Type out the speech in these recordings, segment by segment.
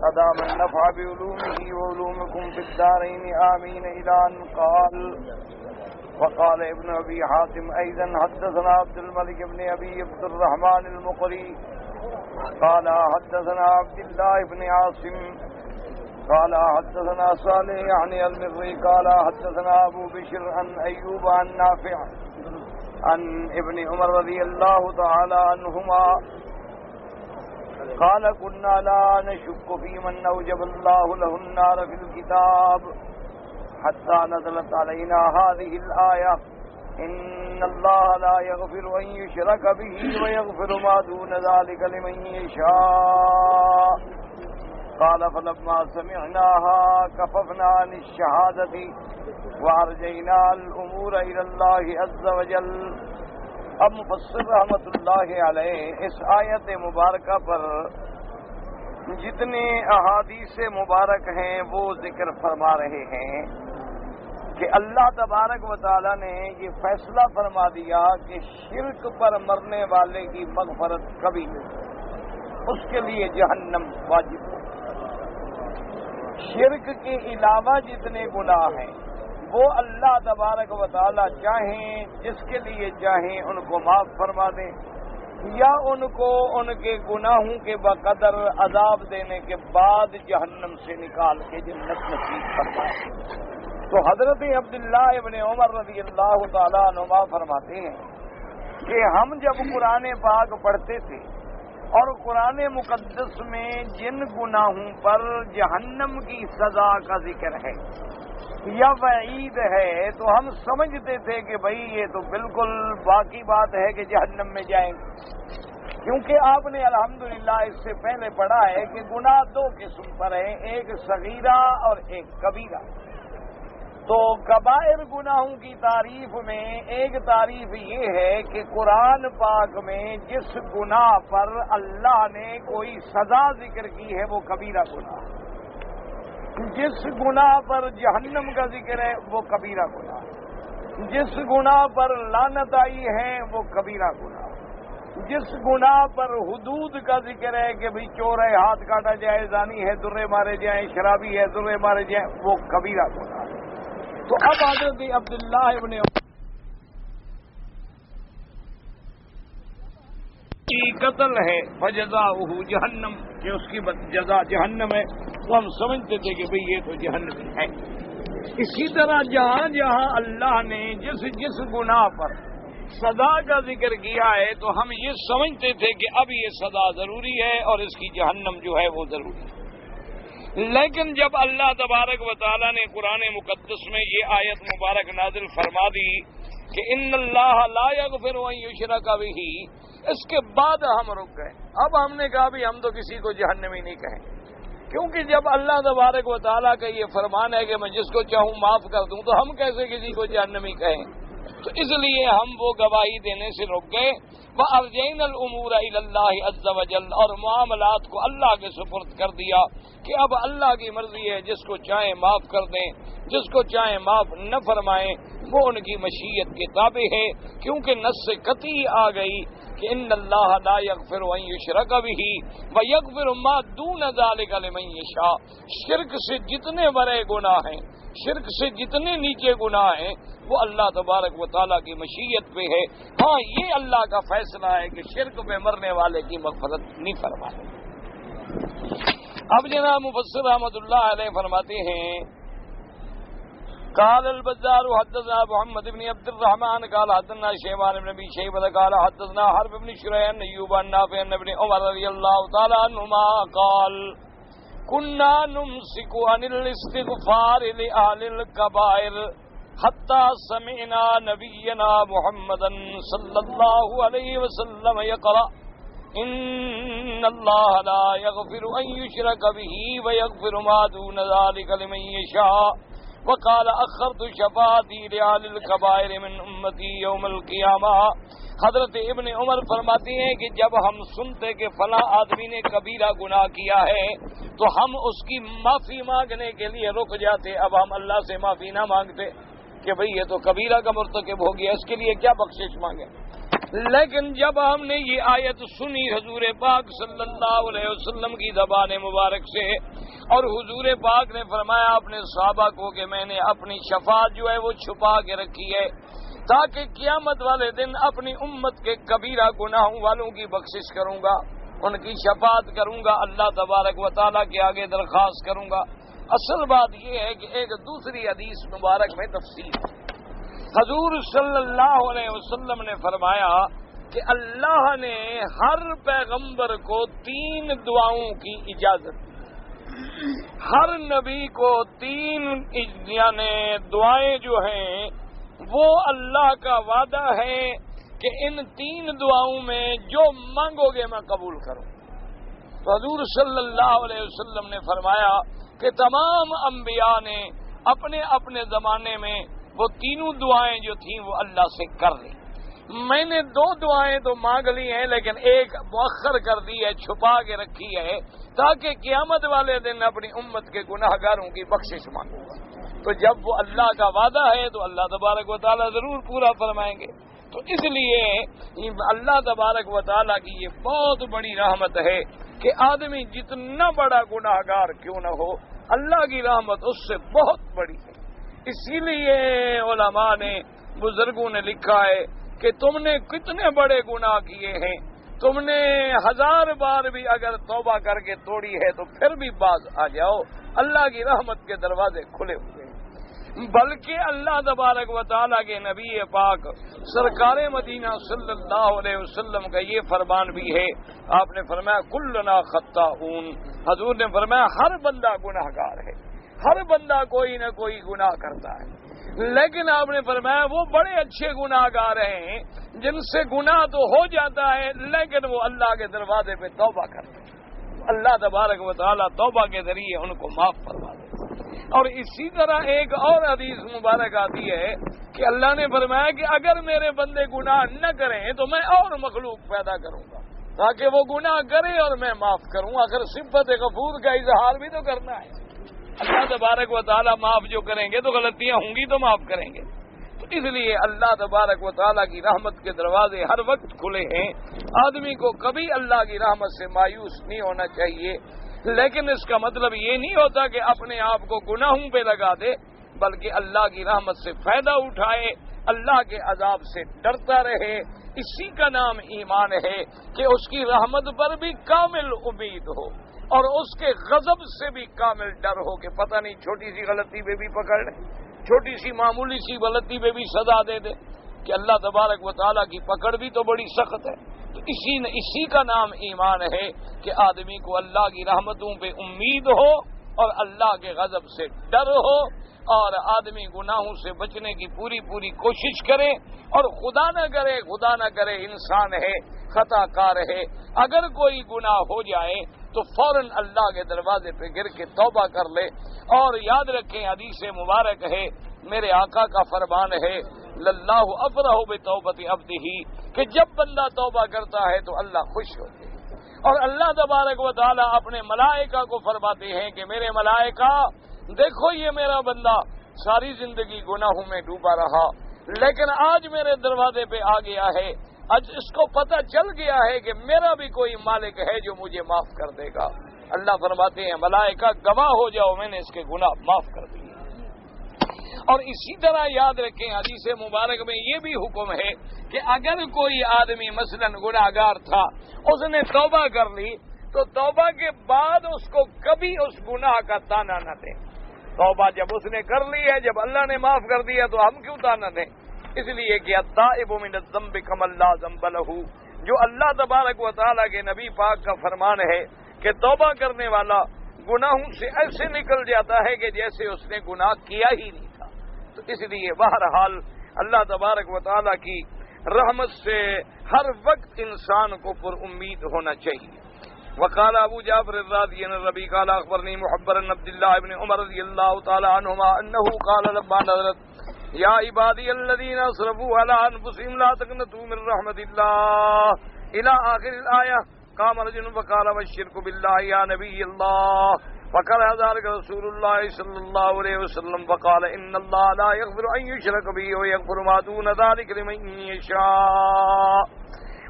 أدام النفع بعلومه وعلومكم في الدارين آمين إلى أن قال. وقال ابن أبي حاتم أيضا حدثنا عبد الملك بن أبي عبد الرحمن المقري قال حدثنا عبد الله بن عاصم قال حدثنا صالح يعني المري قال حدثنا أبو بشر عن أيوب عن نافع عن ابن عمر رضي الله تعالى عنهما قال كنا لا نشك في من أوجب الله له النار في الكتاب حتى نزلت علينا هذه الآية إن الله لا يغفر أن يشرك به ويغفر ما دون ذلك لمن يشاء. قال فلما سمعناها كففنا عن الشهادة وأرجينا الأمور إلى الله عز وجل. اب مفسر رحمۃ اللہ علیہ اس آیت مبارکہ پر جتنے احادیث مبارک ہیں وہ ذکر فرما رہے ہیں کہ اللہ تبارک و تعالی نے یہ فیصلہ فرما دیا کہ شرک پر مرنے والے کی مغفرت کبھی نہیں، اس کے لیے جہنم واجب ہے۔ شرک کے علاوہ جتنے گناہ ہیں وہ اللہ تبارک و تعالی چاہیں جس کے لیے چاہیں ان کو معاف فرما دیں یا ان کو ان کے گناہوں کے بقدر عذاب دینے کے بعد جہنم سے نکال کے جنت نصیب فرمائے۔ تو حضرت عبداللہ ابن عمر رضی اللہ تعالیٰ عنہما فرماتے ہیں کہ ہم جب قرآن پاک پڑھتے تھے اور قرآن مقدس میں جن گناہوں پر جہنم کی سزا کا ذکر ہے یا وعید ہے تو ہم سمجھتے تھے کہ بھئی یہ تو بالکل باقی بات ہے کہ جہنم میں جائیں گے، کیونکہ آپ نے الحمدللہ اس سے پہلے پڑھا ہے کہ گناہ دو قسم پر ہیں، ایک صغیرہ اور ایک کبیرہ۔ تو کبائر گناہوں کی تعریف میں ایک تعریف یہ ہے کہ قرآن پاک میں جس گناہ پر اللہ نے کوئی سزا ذکر کی ہے وہ کبیرہ گناہ، جس گناہ پر جہنم کا ذکر ہے وہ کبیرہ گناہ، جس گناہ پر لعنت آئی ہے وہ کبیرہ گناہ، جس گناہ پر حدود کا ذکر ہے کہ بھئی چور ہے ہاتھ کاٹا جائے، زانی ہے درے مارے جائیں، شرابی ہے درے مارے جائیں، وہ کبیرہ گناہ۔ تو اب حضرت عبداللہ ابن کی قتل ہے فجزاؤہ جہنم، کہ اس کی جزا جہنم ہے، تو ہم سمجھتے تھے کہ بھئی یہ تو جہنم ہے۔ اسی طرح جہاں جہاں اللہ نے جس گناہ پر سزا کا ذکر کیا ہے تو ہم یہ سمجھتے تھے کہ اب یہ سزا ضروری ہے اور اس کی جہنم جو ہے وہ ضروری ہے۔ لیکن جب اللہ تبارک و تعالی نے قرآن مقدس میں یہ آیت مبارک نازل فرما دی کہ ان اللہ لا یغفر ان یشرک بہ، اس کے بعد ہم رک گئے۔ اب ہم نے کہا بھی ہم تو کسی کو جہنمی نہیں کہیں، کیونکہ جب اللہ تبارک و تعالیٰ کا یہ فرمان ہے کہ میں جس کو چاہوں معاف کر دوں تو ہم کیسے کسی کو جہنمی کہیں؟ تو اس لیے ہم وہ گواہی دینے سے رک گئے۔ وَأَرْجَيْنَا الْأُمُورَ إِلَى اللَّهِ عَزَّ وَجَلَّ، اور معاملات کو اللہ کے سپرد کر دیا کہ اب اللہ کی مرضی ہے، جس کو چاہیں معاف کر دیں، جس کو چاہیں معاف نہ فرمائیں، وہ ان کی مشیت کے تابع ہے، کیونکہ نص قطعی آ گئی کہ ان اللہ لا یغفر ان یشرک بہ ویغفر ما دون ذلک لمن یشاء۔ شرک سے جتنے بڑے گناہ ہیں، شرک سے جتنے نیچے گناہ ہیں، وہ اللہ تبارک و تعالیٰ کی مشیت پہ ہے۔ ہاں یہ اللہ کا فیصلہ ہے کہ شرک پہ مرنے والے کی مغفرت نہیں فرمائے۔ اب جناب مفسر رحمۃ اللہ علیہ فرماتے ہیں قال البزار حدثنا محمد بن عبد الرحمن قال حدثنا شیبان بن ابی شیبہ قال حدثنا حرب بن شریح عن ایوب عن نافع عن ابن عمر رضی اللہ تعالی عنہما قال كنا نمسك عن الاستغفار لأهل الكبائر حتى سمعنا نبينا محمدا صلى الله عليه وسلم يقرأ ان اللہ لا يغفر ان يشرك به ويغفر ما دون ذلك لمن يشاء وقال اخرت شفاعتي لأهل الكبائر من امتی یوم القیامہ۔ حضرت ابن عمر فرماتے ہیں کہ جب ہم سنتے کہ فلاں آدمی نے کبیرہ گناہ کیا ہے تو ہم اس کی معافی مانگنے کے لیے رک جاتے، اب ہم اللہ سے معافی نہ مانگتے کہ بھئی یہ تو کبیرہ کا مرتکب ہو گیا، اس کے لیے کیا بخشش مانگے، لیکن جب ہم نے یہ آیت سنی حضور پاک صلی اللہ علیہ وسلم کی زبان مبارک سے، اور حضور پاک نے فرمایا اپنے صحابہ کو کہ میں نے اپنی شفاعت جو ہے وہ چھپا کے رکھی ہے تاکہ قیامت والے دن اپنی امت کے کبیرہ گناہوں والوں کی بخشش کروں گا، ان کی شفاعت کروں گا، اللہ تبارک و تعالیٰ کے آگے درخواست کروں گا۔ اصل بات یہ ہے کہ ایک دوسری حدیث مبارک میں تفصیل ہے۔ حضور صلی اللہ علیہ وسلم نے فرمایا کہ اللہ نے ہر پیغمبر کو 3 دعاؤں کی اجازت دی، ہر نبی کو 3 یعنی دعائیں جو ہیں وہ اللہ کا وعدہ ہے کہ ان 3 دعاؤں میں جو مانگو گے میں قبول کروں۔ تو حضور صلی اللہ علیہ وسلم نے فرمایا کہ تمام انبیاء نے اپنے اپنے زمانے میں وہ 3 دعائیں جو تھیں وہ اللہ سے کر لی۔ میں نے 2 دعائیں تو مانگ لی ہیں لیکن ایک مؤخر کر دی ہے، چھپا کے رکھی ہے تاکہ قیامت والے دن اپنی امت کے گناہ گاروں کی بخشش مانگوں گا۔ تو جب وہ اللہ کا وعدہ ہے تو اللہ تبارک و تعالیٰ ضرور پورا فرمائیں گے۔ تو اس لیے اللہ تبارک و تعالیٰ کی یہ بہت بڑی رحمت ہے کہ آدمی جتنا بڑا گناہ گار کیوں نہ ہو، اللہ کی رحمت اس سے بہت بڑی ہے۔ اسی لیے علماء نے، بزرگوں نے لکھا ہے کہ تم نے کتنے بڑے گناہ کیے ہیں، تم نے 1000 بار بھی اگر توبہ کر کے توڑی ہے تو پھر بھی باز آ جاؤ، اللہ کی رحمت کے دروازے کھلے ہوئے ہیں۔ بلکہ اللہ تبارک و تعالیٰ کے نبی پاک سرکار مدینہ صلی اللہ علیہ وسلم کا یہ فرمان بھی ہے، آپ نے فرمایا کلنا خطاؤن، حضور نے فرمایا ہر بندہ گناہ گار ہے، ہر بندہ کوئی نہ کوئی گناہ کرتا ہے، لیکن آپ نے فرمایا وہ بڑے اچھے گناہ گار ہیں جن سے گناہ تو ہو جاتا ہے لیکن وہ اللہ کے دروازے پہ توبہ کرتے ہیں، اللہ تبارک و تعالیٰ توبہ کے ذریعے ان کو معاف فرما دے۔ اور اسی طرح ایک اور حدیث مبارک آتی ہے کہ اللہ نے فرمایا کہ اگر میرے بندے گناہ نہ کریں تو میں اور مخلوق پیدا کروں گا تاکہ وہ گناہ کرے اور میں معاف کروں۔ اگر صفت غفور کا اظہار بھی تو کرنا ہے، اللہ تبارک و تعالیٰ معاف جو کریں گے تو غلطیاں ہوں گی تو معاف کریں گے۔ تو اس لیے اللہ تبارک و تعالیٰ کی رحمت کے دروازے ہر وقت کھلے ہیں، آدمی کو کبھی اللہ کی رحمت سے مایوس نہیں ہونا چاہیے، لیکن اس کا مطلب یہ نہیں ہوتا کہ اپنے آپ کو گناہوں پہ لگا دے، بلکہ اللہ کی رحمت سے فائدہ اٹھائے، اللہ کے عذاب سے ڈرتا رہے۔ اسی کا نام ایمان ہے کہ اس کی رحمت پر بھی کامل امید ہو اور اس کے غضب سے بھی کامل ڈر ہو کہ پتہ نہیں چھوٹی سی غلطی پہ بھی پکڑ لے، چھوٹی سی معمولی سی غلطی پہ بھی سزا دے دے، کہ اللہ تبارک و تعالیٰ کی پکڑ بھی تو بڑی سخت ہے۔ تو اسی کا نام ایمان ہے کہ آدمی کو اللہ کی رحمتوں پہ امید ہو اور اللہ کے غضب سے ڈر ہو، اور آدمی گناہوں سے بچنے کی پوری کوشش کرے، اور خدا نہ کرے انسان ہے، خطا کار ہے، اگر کوئی گناہ ہو جائے تو فوراً اللہ کے دروازے پہ گر کے توبہ کر لے۔ اور یاد رکھیں حدیث مبارک ہے، میرے آقا کا فرمان ہے للہ افرح بتوبۃ عبدہ، کہ جب بندہ توبہ کرتا ہے تو اللہ خوش ہوتے ہیں، اور اللہ تبارک و تعالیٰ اپنے ملائکہ کو فرماتے ہیں کہ میرے ملائکہ دیکھو یہ میرا بندہ ساری زندگی گناہوں میں ڈوبا رہا لیکن آج میرے دروازے پہ آ گیا ہے، آج اس کو پتہ چل گیا ہے کہ میرا بھی کوئی مالک ہے جو مجھے معاف کر دے گا۔ اللہ فرماتے ہیں ملائکہ گواہ ہو جاؤ میں نے اس کے گناہ معاف کر دیے۔ اور اسی طرح یاد رکھیں حدیث مبارک میں یہ بھی حکم ہے کہ اگر کوئی آدمی مثلاً گناہ گار تھا، اس نے توبہ کر لی تو توبہ کے بعد اس کو کبھی اس گناہ کا تانا نہ دیں۔ توبہ جب اس نے کر لی ہے، جب اللہ نے معاف کر دیا تو ہم کیوں تانا دیں؟ اس لیے کہ التائب من الذنب کمن لا ذنب لہ، جو اللہ تبارک و تعالیٰ کے نبی پاک کا فرمان ہے کہ توبہ کرنے والا گناہوں سے ایسے نکل جاتا ہے کہ جیسے اس نے گناہ کیا ہی نہیں تھا۔ تو اس لیے بہرحال اللہ تبارک و تعالیٰ کی رحمت سے ہر وقت انسان کو پر امید ہونا چاہیے۔ وقال ابو جعفر الرازي عن الربيع قال اخبرني محبر بن عبد الله بن عمر رضي الله تعالى عنهما انه قال لما نزلت يا عبادي الذين اسرفوا على انفسهم لا تقنطوا من رحمة الله الى اخر الايه قام رجل فقال والشرك بالله يا نبي الله فقال ذلك رسول الله صلى الله عليه وسلم فقال إن الله لا يغفر أن يشرك به ويغفر ما دون ذلك لمن يشاء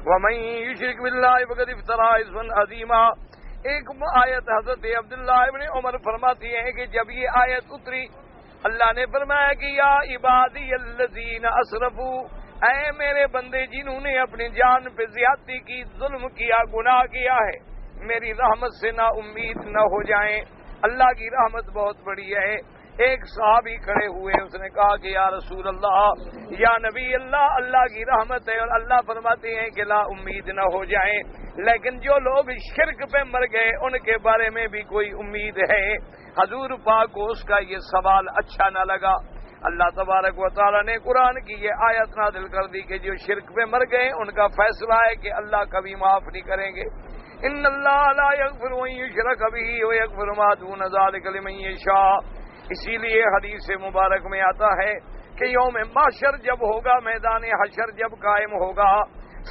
ومن يشرك بالله فقد افترى إثما عظيما. ایک آیت حضرت عبداللہ ابن عمر فرماتی ہے کہ جب یہ آیت اتری اللہ نے فرمایا کہ یا عبادی الذین اسرفوا، اے میرے بندے جنہوں نے اپنی جان پہ زیادتی کی، ظلم کیا، گناہ کیا ہے، میری رحمت سے نا امید نہ ہو جائیں. اللہ کی رحمت بہت بڑی ہے. ایک صحابی کھڑے ہوئے، اس نے کہا کہ یا رسول اللہ، یا نبی اللہ، اللہ کی رحمت ہے اور اللہ فرماتے ہیں کہ لا امید نہ ہو جائیں، لیکن جو لوگ شرک پہ مر گئے ان کے بارے میں بھی کوئی امید ہے؟ حضور پاک کو اس کا یہ سوال اچھا نہ لگا. اللہ تبارک و تعالیٰ نے قرآن کی یہ آیت نازل کر دی کہ جو شرک پہ مر گئے ان کا فیصلہ ہے کہ اللہ کبھی معاف نہیں کریں گے. ان اللہ لا یغفر ان یشرک بہ ویغفر ما دون ذلک لمن یشاء. اسی لیے حدیث مبارک میں آتا ہے کہ یوم محشر جب ہوگا، میدان حشر جب قائم ہوگا،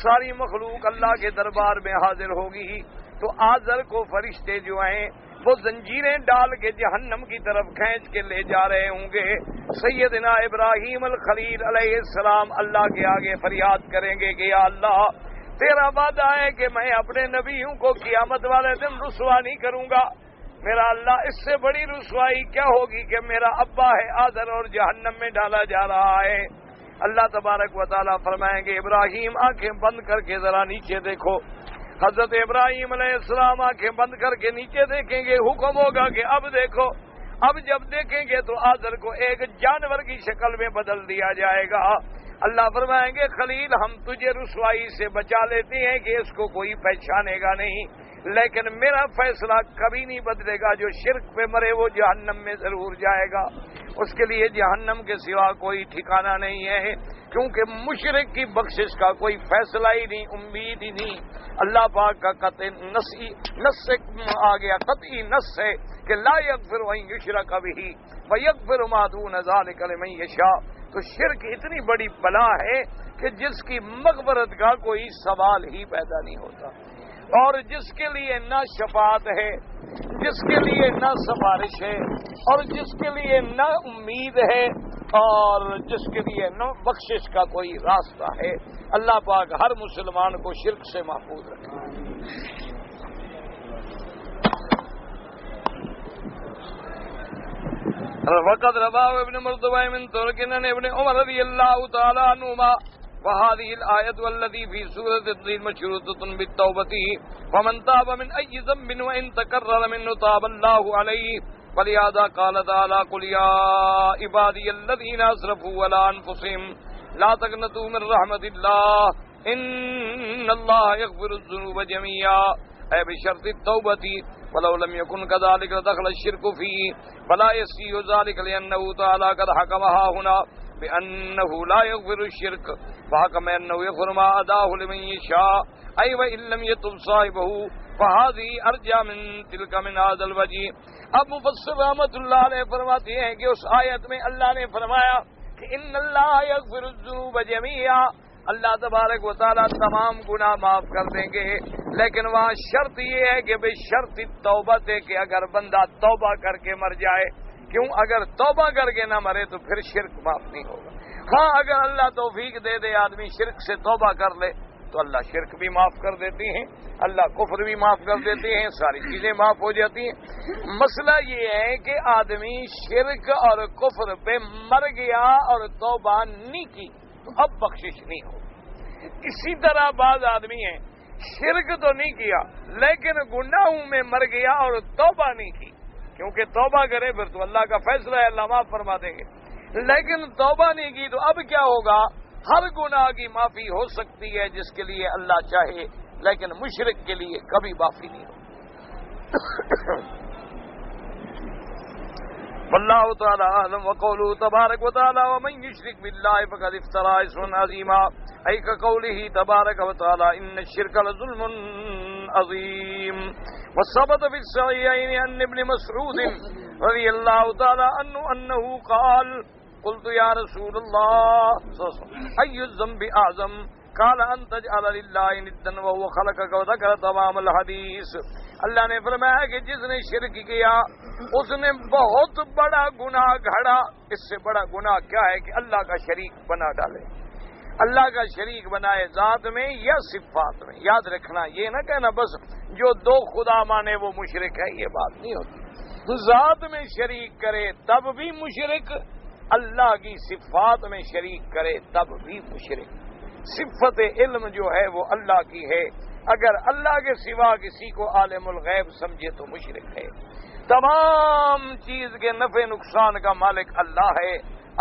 ساری مخلوق اللہ کے دربار میں حاضر ہوگی تو آزر کو فرشتے جو ہیں وہ زنجیریں ڈال کے جہنم کی طرف کھینچ کے لے جا رہے ہوں گے. سیدنا ابراہیم الخلیل علیہ السلام اللہ کے آگے فریاد کریں گے کہ یا اللہ، تیرا وعدہ ہے کہ میں اپنے نبیوں کو قیامت والے دن رسوا نہیں کروں گا. میرا اللہ، اس سے بڑی رسوائی کیا ہوگی کہ میرا ابا ہے آزر اور جہنم میں ڈالا جا رہا ہے. اللہ تبارک و تعالیٰ فرمائیں گے ابراہیم آنکھیں بند کر کے ذرا نیچے دیکھو. حضرت ابراہیم علیہ السلام آنکھیں بند کر کے نیچے دیکھیں گے، حکم ہوگا کہ اب دیکھو. اب جب دیکھیں گے تو آزر کو ایک جانور کی شکل میں بدل دیا جائے گا. اللہ فرمائیں گے خلیل، ہم تجھے رسوائی سے بچا لیتے ہیں کہ اس کو کوئی پہچانے گا نہیں، لیکن میرا فیصلہ کبھی نہیں بدلے گا. جو شرک پہ مرے وہ جہنم میں ضرور جائے گا. اس کے لیے جہنم کے سوا کوئی ٹھکانہ نہیں ہے، کیونکہ مشرک کی بخشش کا کوئی فیصلہ ہی نہیں، امید ہی نہیں. اللہ پاک کا قطعی نص سے آ گیا، قطعی نص ہے کہ لا یغفر ان یشرک بہ ویغفر ما دون ذلک لمن یشاء. تو شرک اتنی بڑی بلا ہے کہ جس کی مغفرت کا کوئی سوال ہی پیدا نہیں ہوتا، اور جس کے لیے نہ شفاعت ہے، جس کے لیے نہ سفارش ہے، اور جس کے لیے نہ امید ہے، اور جس کے لیے نہ بخشش کا کوئی راستہ ہے. اللہ پاک ہر مسلمان کو شرک سے محفوظ رکھے. وقد رواه ابن مردويه من طرق عن ابن عمر رضي الله تعالى عنهما وهذه الآية والذي في سورة الطين مشروطة بالتوبة ومن تاب من أي ذنب وإن تكرر منه تاب الله عليه. ولهذا قال تعالى قل يا عبادي الذين أسرفوا على أنفسهم لا تقنطوا من رحمة الله إن الله يغفر الذنوب جميعا، أي بشرط التوبة، ولو لم يكن كذلك لدخل الشرك فيه، فلا يصير ذلك لأنه تعالى قد حكمها هنا بأنه لا يغفر الشرك، فحكم أنه يغفر ما أداه لمن يشاء، أي وإن لم يتب صاحبه فهذه أرجى من تلك من هذا الوجه. اب مفسر رحمت اللہ علیہ فرماتے ہیں کہ اس آیت میں اللہ نے فرمایا کہ ان اللہ یغفر الذنوب جميعا، اللہ تبارک و تعالیٰ تمام گناہ معاف کر دیں گے، لیکن وہاں شرط یہ ہے کہ بے شرط توبت ہے کہ اگر بندہ توبہ کر کے مر جائے. کیوں؟ اگر توبہ کر کے نہ مرے تو پھر شرک معاف نہیں ہوگا. ہاں اگر اللہ توفیق دے دے آدمی شرک سے توبہ کر لے تو اللہ شرک بھی معاف کر دیتے ہیں، اللہ کفر بھی معاف کر دیتے ہیں، ساری چیزیں معاف ہو جاتی ہیں. مسئلہ یہ ہے کہ آدمی شرک اور کفر پہ مر گیا اور توبہ نہیں کی تو اب بخشش نہیں ہوگی. اسی طرح بعض آدمی ہیں شرک تو نہیں کیا لیکن گناہوں میں مر گیا اور توبہ نہیں کی، کیونکہ توبہ کرے پھر تو اللہ کا فیصلہ ہے، اللہ معاف فرما دیں گے. لیکن توبہ نہیں کی تو اب کیا ہوگا؟ ہر گناہ کی معافی ہو سکتی ہے جس کے لیے اللہ چاہے، لیکن مشرک کے لیے کبھی معافی نہیں ہوگی. واللہ تعالی اعلم. وقوله تبارک وتعالی ومن یشرک باللہ فقد افترى اثما عظیما، ای کقوله تبارک وتعالی ان الشرک لظلم عظیم. وثبت في الصحيحين عن ابن مسعود رضی اللہ تعالی عنہ انه قال قلت یا رسول اللہ ای الذنب اعظم قال ان تجعل للہ ندا وهو خلقك وذكر تمام الحدیث. اللہ نے فرمایا کہ جس نے شرک کیا اس نے بہت بڑا گناہ گھڑا. اس سے بڑا گناہ کیا ہے کہ اللہ کا شریک بنا ڈالے. اللہ کا شریک بنائے ذات میں یا صفات میں. یاد رکھنا، یہ نہ کہنا بس جو دو خدا مانے وہ مشرک ہے، یہ بات نہیں ہوتی. ذات میں شریک کرے تب بھی مشرک، اللہ کی صفات میں شریک کرے تب بھی مشرک. صفت علم جو ہے وہ اللہ کی ہے، اگر اللہ کے سوا کسی کو عالم الغیب سمجھے تو مشرک ہے. تمام چیز کے نفع نقصان کا مالک اللہ ہے،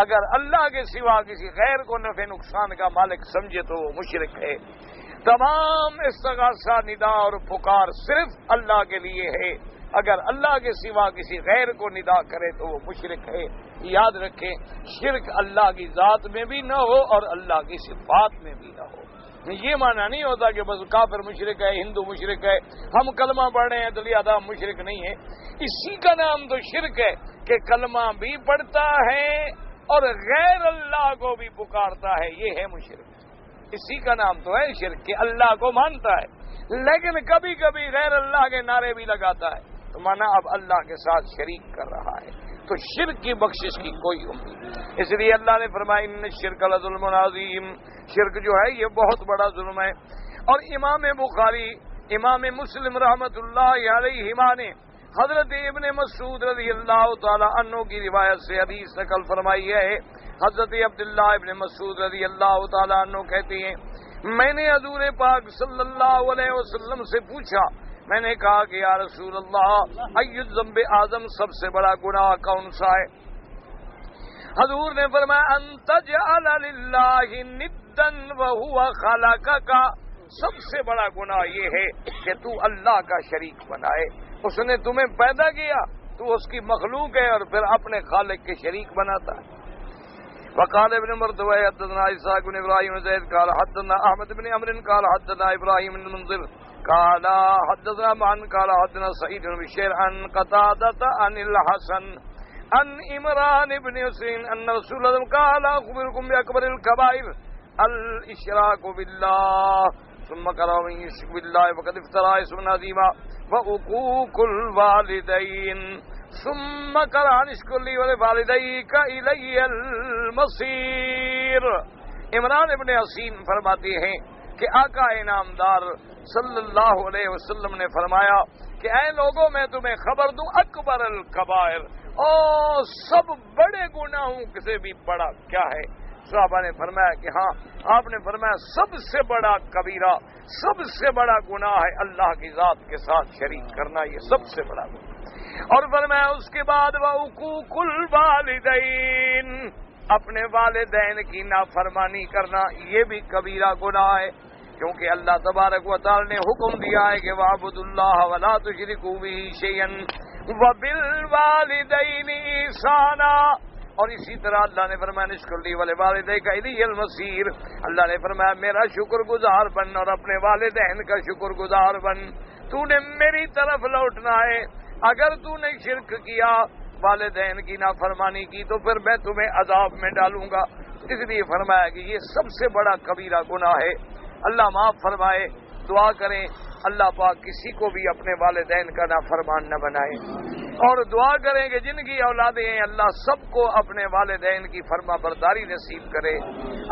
اگر اللہ کے سوا کسی غیر کو نفع نقصان کا مالک سمجھے تو وہ مشرک ہے. تمام استغاثہ ندا اور پکار صرف اللہ کے لیے ہے، اگر اللہ کے سوا کسی غیر کو ندا کرے تو وہ مشرک ہے. یاد رکھیں، شرک اللہ کی ذات میں بھی نہ ہو اور اللہ کی صفات میں بھی نہ ہو. یہ معنی نہیں ہوتا کہ بس کافر مشرک ہے، ہندو مشرک ہے، ہم کلمہ پڑھ رہے ہیں تو لہذا ہم مشرک نہیں ہے. اسی کا نام تو شرک ہے کہ کلمہ بھی پڑھتا ہے اور غیر اللہ کو بھی پکارتا ہے، یہ ہے مشرک. اسی کا نام تو ہے شرک کہ اللہ کو مانتا ہے لیکن کبھی کبھی غیر اللہ کے نعرے بھی لگاتا ہے، تو مانا اب اللہ کے ساتھ شریک کر رہا ہے. تو شرک کی بخشش کی کوئی امید. اس لیے اللہ نے فرمایا ان الشرک لظلم عظیم، شرک جو ہے یہ بہت بڑا ظلم ہے. اور امام بخاری، امام مسلم رحمت اللہ علیہما نے حضرت ابن مسعود رضی اللہ تعالی عنہ کی روایت سے حدیث نقل فرمائی ہے. حضرت عبداللہ ابن مسعود رضی اللہ تعالی عنہ کہتے ہیں میں نے حضور پاک صلی اللہ علیہ وسلم سے پوچھا، میں نے کہا کہ یا رسول اللہ ای الذنب اعظم، سب سے بڑا گناہ کون سا ہے؟ حضور نے فرمایا ان تجعل للہ ندا وهو خلقک، سب سے بڑا گناہ یہ ہے کہ تو اللہ کا شریک بنائے. اس نے تمہیں پیدا کیا، تو اس کی مخلوق ہے اور پھر اپنے خالق کے شریک بناتا ہے. وقال ابن مردوہ حدثنا اسحاق بن ابراہیم زید قال حدثنا احمد بن عمرو قال حدثنا ابراہیم بن منذر قال حدثنا معن قال حدثنا سعید بن بشیر عن قتادہ عن الحسن عن عمران بن حسین ان رسول اللہ قال اخبركم باکبر الکبائر الاشراک باللہ ثم قال من يشرك بالله فقد افترى اسما عظيما وعقوق الوالدين ثم قال عن اشكر لي ولوالديك الي المصير. عمران ابن حسین فرماتے ہیں کہ آقا انعامدار صلی اللہ علیہ وسلم نے فرمایا کہ اے لوگوں میں تمہیں خبر دوں اکبر الکبائر، اور سب بڑے گناہوں سے بھی بڑا کیا ہے؟ صحابہ نے فرمایا کہ ہاں. آپ نے فرمایا سب سے بڑا کبیرہ، سب سے بڑا گناہ ہے اللہ کی ذات کے ساتھ شریک کرنا، یہ سب سے بڑا گناہ. اور فرمایا اس کے بعد وعقوق الوالدین، اپنے والدین کی نافرمانی کرنا، یہ بھی کبیرہ گناہ ہے، کیونکہ اللہ تبارک و تعالی نے حکم دیا ہے کہ وَاعْبُدُوا اللَّهَ وَلَا تُشْرِكُوا بِهِ شَيْئًا وَبِالْوَالِدَيْنِ إِحْسَانًا. اور اسی طرح اللہ نے فرمایا نشکر لی وَلِوَالِدَيْكَ إِلَيَّ الْمَصِيرُ، اللہ نے فرمایا میرا شکر گزار بن اور اپنے والدین کا شکر گزار بن، تو نے میری طرف لوٹنا ہے. اگر تو نے شرک کیا، والدین کی نافرمانی کی، تو پھر میں تمہیں عذاب میں ڈالوں گا. اس لیے فرمایا کہ یہ سب سے بڑا کبیرہ گناہ ہے. اللہ معاف فرمائے. دعا کریں اللہ پاک کسی کو بھی اپنے والدین کا نافرمان نہ بنائے، اور دعا کریں کہ جن کی اولادیں ہیں اللہ سب کو اپنے والدین کی فرما برداری نصیب کرے.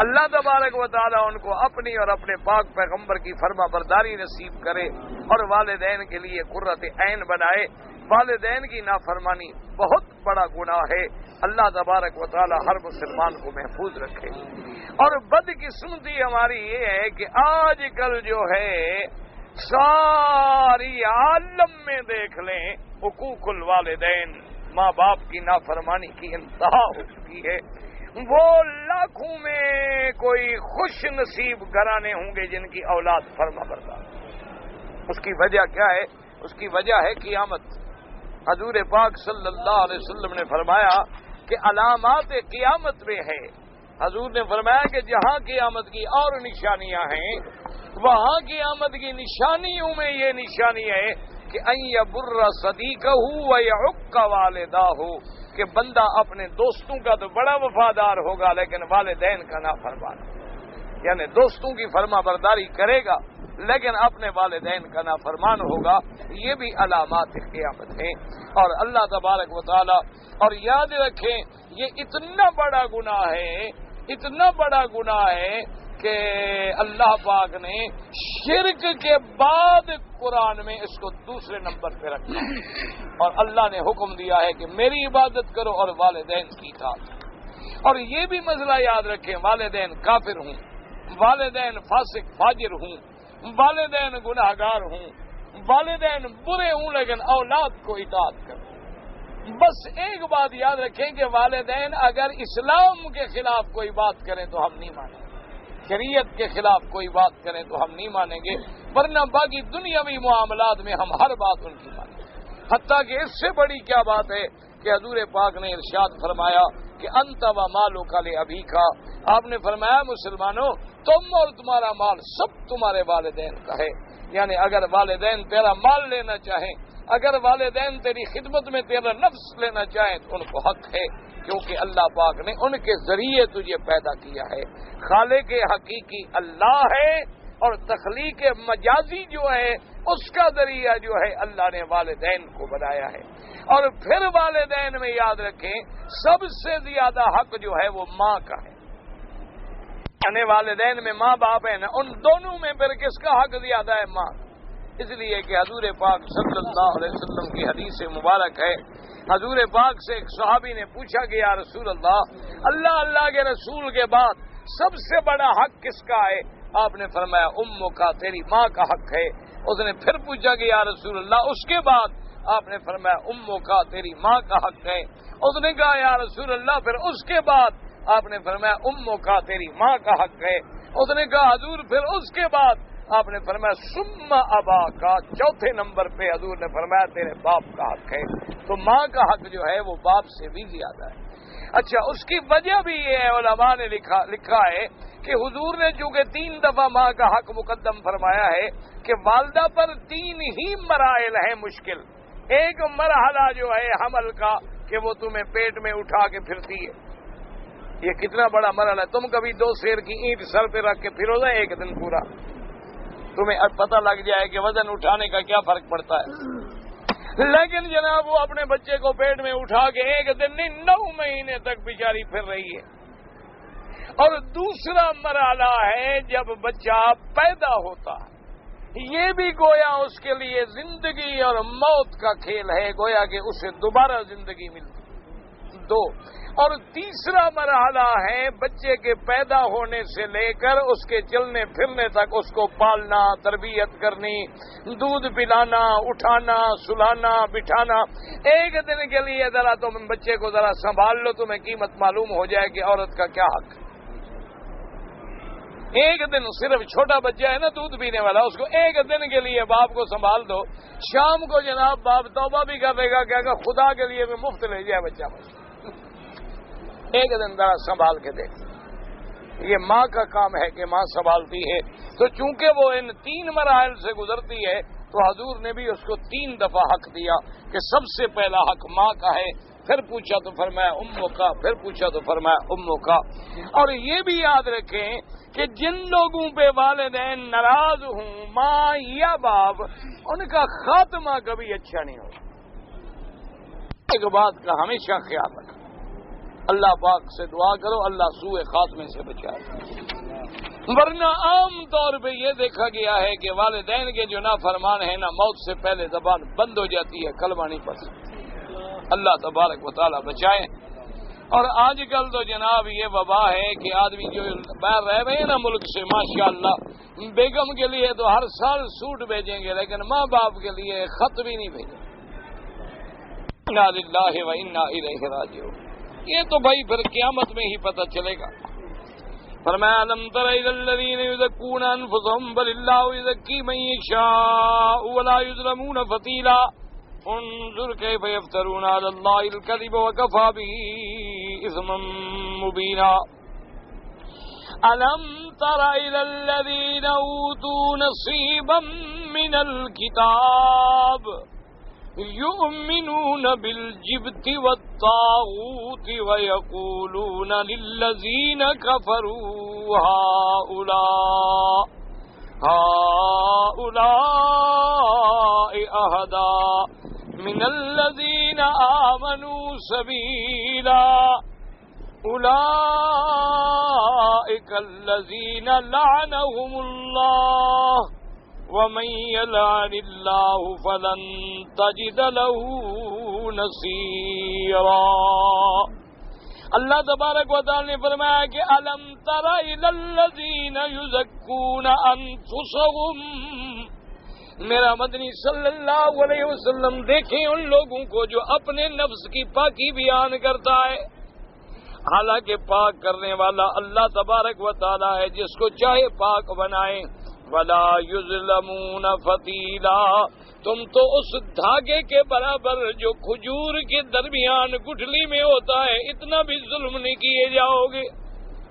اللہ تبارک و تعالی ان کو اپنی اور اپنے پاک پیغمبر کی فرما برداری نصیب کرے اور والدین کے لیے قرۃ عین بنائے. والدین کی نافرمانی بہت بڑا گناہ ہے. اللہ تبارک و تعالی ہر مسلمان کو محفوظ رکھے. اور بدقسمتی ہماری یہ ہے کہ آج کل جو ہے ساری عالم میں دیکھ لیں حقوق الوالدین، ماں باپ کی نافرمانی کی انتہا ہو چکی ہے. وہ لاکھوں میں کوئی خوش نصیب گھرانے ہوں گے جن کی اولاد فرما بردار. اس کی وجہ کیا ہے؟ اس کی وجہ ہے قیامت. حضور پاک صلی اللہ علیہ وسلم نے فرمایا کہ علامات قیامت میں ہے. حضور نے فرمایا کہ جہاں قیامت کی اور نشانیاں ہیں، وہاں قیامت کی نشانیوں میں یہ نشانی ہے کہ ان یبر صدیقہ ویعق والداہ، کہ بندہ اپنے دوستوں کا تو بڑا وفادار ہوگا لیکن والدین کا نافرمان، یعنی دوستوں کی فرما برداری کرے گا لیکن اپنے والدین کا نافرمان ہوگا. یہ بھی علامات قیامت ہیں. اور اللہ تبارک و تعالی، اور یاد رکھیں یہ اتنا بڑا گناہ ہے، اتنا بڑا گناہ ہے کہ اللہ پاک نے شرک کے بعد قرآن میں اس کو دوسرے نمبر پہ رکھا، اور اللہ نے حکم دیا ہے کہ میری عبادت کرو اور والدین کی اطاعت. اور یہ بھی مسئلہ یاد رکھیں، والدین کافر ہوں، والدین فاسق فاجر ہوں، والدین گناہگار ہوں، والدین برے ہوں، لیکن اولاد کو اطاعت کریں. بس ایک بات یاد رکھیں کہ والدین اگر اسلام کے خلاف کوئی بات کریں تو ہم نہیں مانیں گے، شریعت کے خلاف کوئی بات کریں تو ہم نہیں مانیں گے، ورنہ باقی دنیاوی معاملات میں ہم ہر بات ان کی مانیں گے. حتیٰ کہ اس سے بڑی کیا بات ہے کہ حضور پاک نے ارشاد فرمایا کہ انت و مالک لابیک، آپ نے فرمایا مسلمانوں تم اور تمہارا مال سب تمہارے والدین کا ہے. یعنی اگر والدین تیرا مال لینا چاہیں، اگر والدین تیری خدمت میں تیرا نفس لینا چاہیں تو ان کو حق ہے، کیونکہ اللہ پاک نے ان کے ذریعے تجھے پیدا کیا ہے. خالق حقیقی اللہ ہے، اور تخلیق مجازی جو ہے اس کا ذریعہ جو ہے اللہ نے والدین کو بنایا ہے. اور پھر والدین میں یاد رکھیں سب سے زیادہ حق جو ہے وہ ماں کا ہے. یعنی والدین میں ماں باپ ہیں نا، ان دونوں میں پھر کس کا حق زیادہ ہے؟ ماں. اس لیے کہ حضور پاک صلی اللہ علیہ وسلم کی حدیث مبارک ہے، حضور پاک سے ایک صحابی نے پوچھا کہ یا رسول اللہ کے رسول کے بعد سب سے بڑا حق کس کا ہے؟ آپ نے فرمایا اموں کا، تیری ماں کا حق ہے. اس نے پھر پوچھا کہ یا رسول اللہ اس کے بعد؟ آپ نے فرمایا اموں کا، تیری ماں کا حق ہے. اس نے کہا یا رسول اللہ پھر اس کے بعد؟ آپ نے فرمایا اموں کا، تیری ماں کا حق ہے. اس نے کہا حضور پھر اس کے بعد؟ آپ نے فرمایا ثم ابا کا، چوتھے نمبر پہ حضور نے فرمایا تیرے باپ کا حق ہے. تو ماں کا حق جو ہے وہ باپ سے بھی زیادہ ہے. اچھا، اس کی وجہ بھی یہ ہے، علماء نے لکھا ہے کہ حضور نے چونکہ 3 دفعہ ماں کا حق مقدم فرمایا ہے کہ والدہ پر 3 ہی مراحل ہیں مشکل. ایک مرحلہ جو ہے حمل کا کہ وہ تمہیں پیٹ میں اٹھا کے پھرتی ہے، یہ کتنا بڑا مرحلہ ہے. تم کبھی 2 سیر کی اینٹ سر پہ رکھ کے پھرو گے ایک دن پورا، تمہیں اب پتہ لگ جائے کہ وزن اٹھانے کا کیا فرق پڑتا ہے. لیکن جناب وہ اپنے بچے کو پیٹ میں اٹھا کے ایک دن نہیں 9 مہینے تک بیچاری پھر رہی ہے. اور دوسرا مرحلہ ہے جب بچہ پیدا ہوتا ہے، یہ بھی گویا اس کے لیے زندگی اور موت کا کھیل ہے، گویا کہ اسے دوبارہ زندگی ملتی. 2 اور تیسرا مرحلہ ہے بچے کے پیدا ہونے سے لے کر اس کے چلنے پھرنے تک اس کو پالنا، تربیت کرنی، دودھ پلانا، اٹھانا، سلانا، بٹھانا. ایک دن کے لیے ذرا تم بچے کو ذرا سنبھال لو، تمہیں قیمت معلوم ہو جائے کہ عورت کا کیا حق ہے. ایک دن صرف چھوٹا بچہ ہے نا دودھ پینے والا، اس کو ایک دن کے لیے باپ کو سنبھال دو. شام کو جناب باپ توبہ بھی کر دے گا کہ اگر خدا کے لیے میں مفت لے جائے بچہ مجھے. ایک دن ذرا سنبھال کے دیکھ. یہ ماں کا کام ہے کہ ماں سنبھالتی ہے. تو چونکہ وہ ان 3 مراحل سے گزرتی ہے تو حضور نے بھی اس کو 3 دفعہ حق دیا کہ سب سے پہلا حق ماں کا ہے، پھر پوچھا تو فرمایا اموں کا، پھر پوچھا تو فرمایا اموں کا. اور یہ بھی یاد رکھیں کہ جن لوگوں پہ والدین ناراض ہوں، ماں یا باپ، ان کا خاتمہ کبھی اچھا نہیں ہوگا. ایک بات کا ہمیشہ خیال رکھیں، اللہ پاک سے دعا کرو اللہ سوء خاتمے سے بچائے. ورنہ عام طور پہ یہ دیکھا گیا ہے کہ والدین کے جو نافرمان ہیں نا، موت سے پہلے زبان بند ہو جاتی ہے، کلمہ نہیں پڑھ سکتے. اللہ تبارک و تعالیٰ بچائے. اور آج کل تو جناب یہ وبا ہے کہ آدمی جو باہر رہ رہے ہیں نا ملک سے، ماشاءاللہ بیگم کے لیے تو ہر سال سوٹ بھیجیں گے، لیکن ماں باپ کے لیے خط بھی نہیں بھیجیں. انا للہ و انا الیہ راجعون. یہ تو بھائی پھر قیامت میں ہی پتہ چلے گا. فرمایا لم تر الی الذین یزکون انفسهم بل اللہ یزکی من یشاء ولا یظلمون فتیلا. انظر کیف یفترون علی اللہ الکذب وکفی بہ اثما مبینا. الم تر الی الذین اوتوا نصیبا من الکتاب یؤمنون بالجبت والطاغوت ویقولون للذین کفروا هؤلاء أهدى من الذين آمنوا سبيلا أولئك الذين لعنهم الله ومن يلعن الله فلن تجد له نصيرا۔ اللہ تبارک و تعالی نے فرمایا کہ الم تر الی الذین یزکون انفسهم، میرا مدنی صلی اللہ علیہ وسلم دیکھیں ان لوگوں کو جو اپنے نفس کی پاکی بیان کرتا ہے، حالانکہ پاک کرنے والا اللہ تبارک و تعالی ہے، جس کو چاہے پاک بنائے۔ ولا یظلمون فتیلا، تم تو اس دھاگے کے برابر جو کھجور کے درمیان گٹھلی میں ہوتا ہے اتنا بھی ظلم نہیں کیے جاؤ گے۔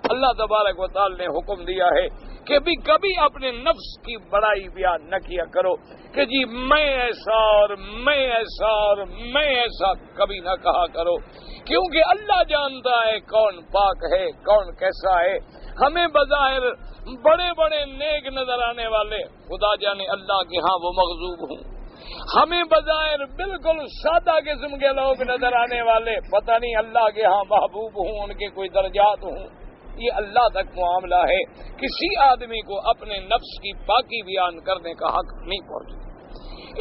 اللہ تبارک و تعالی نے حکم دیا ہے کہ بھی کبھی اپنے نفس کی بڑائی بیان نہ کیا کرو کہ جی میں ایسا اور میں ایسا اور میں ایسا، کبھی نہ کہا کرو، کیونکہ اللہ جانتا ہے کون پاک ہے کون کیسا ہے۔ ہمیں بظاہر بڑے بڑے نیک نظر آنے والے، خدا جانے اللہ کے ہاں وہ مغضوب ہوں۔ ہمیں بظاہر بالکل سادہ قسم کے لوگ نظر آنے والے، پتہ نہیں اللہ کے ہاں محبوب ہوں، ان کے کوئی درجات ہوں۔ یہ اللہ تک معاملہ ہے، کسی آدمی کو اپنے نفس کی پاکی بیان کرنے کا حق نہیں پہنچتا۔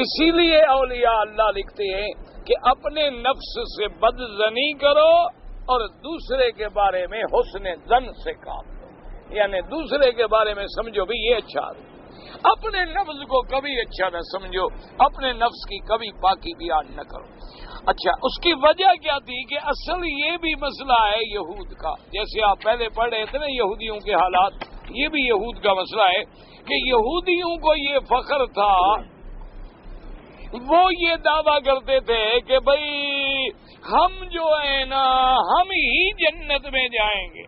اسی لیے اولیاء اللہ لکھتے ہیں کہ اپنے نفس سے بدظنی کرو اور دوسرے کے بارے میں حسن ظن سے کام کرو، یعنی دوسرے کے بارے میں سمجھو بھی یہ اچھا ہے، اپنے نفس کو کبھی اچھا نہ سمجھو، اپنے نفس کی کبھی پاکی بیان نہ کرو۔ اچھا، اس کی وجہ کیا تھی کہ اصل یہ بھی مسئلہ ہے یہود کا، جیسے آپ پہلے پڑھ رہے تھے نا یہودیوں کے حالات، یہ بھی یہود کا مسئلہ ہے کہ یہودیوں کو یہ فخر تھا، وہ یہ دعویٰ کرتے تھے کہ بھئی ہم جو ہے نا ہم ہی جنت میں جائیں گے۔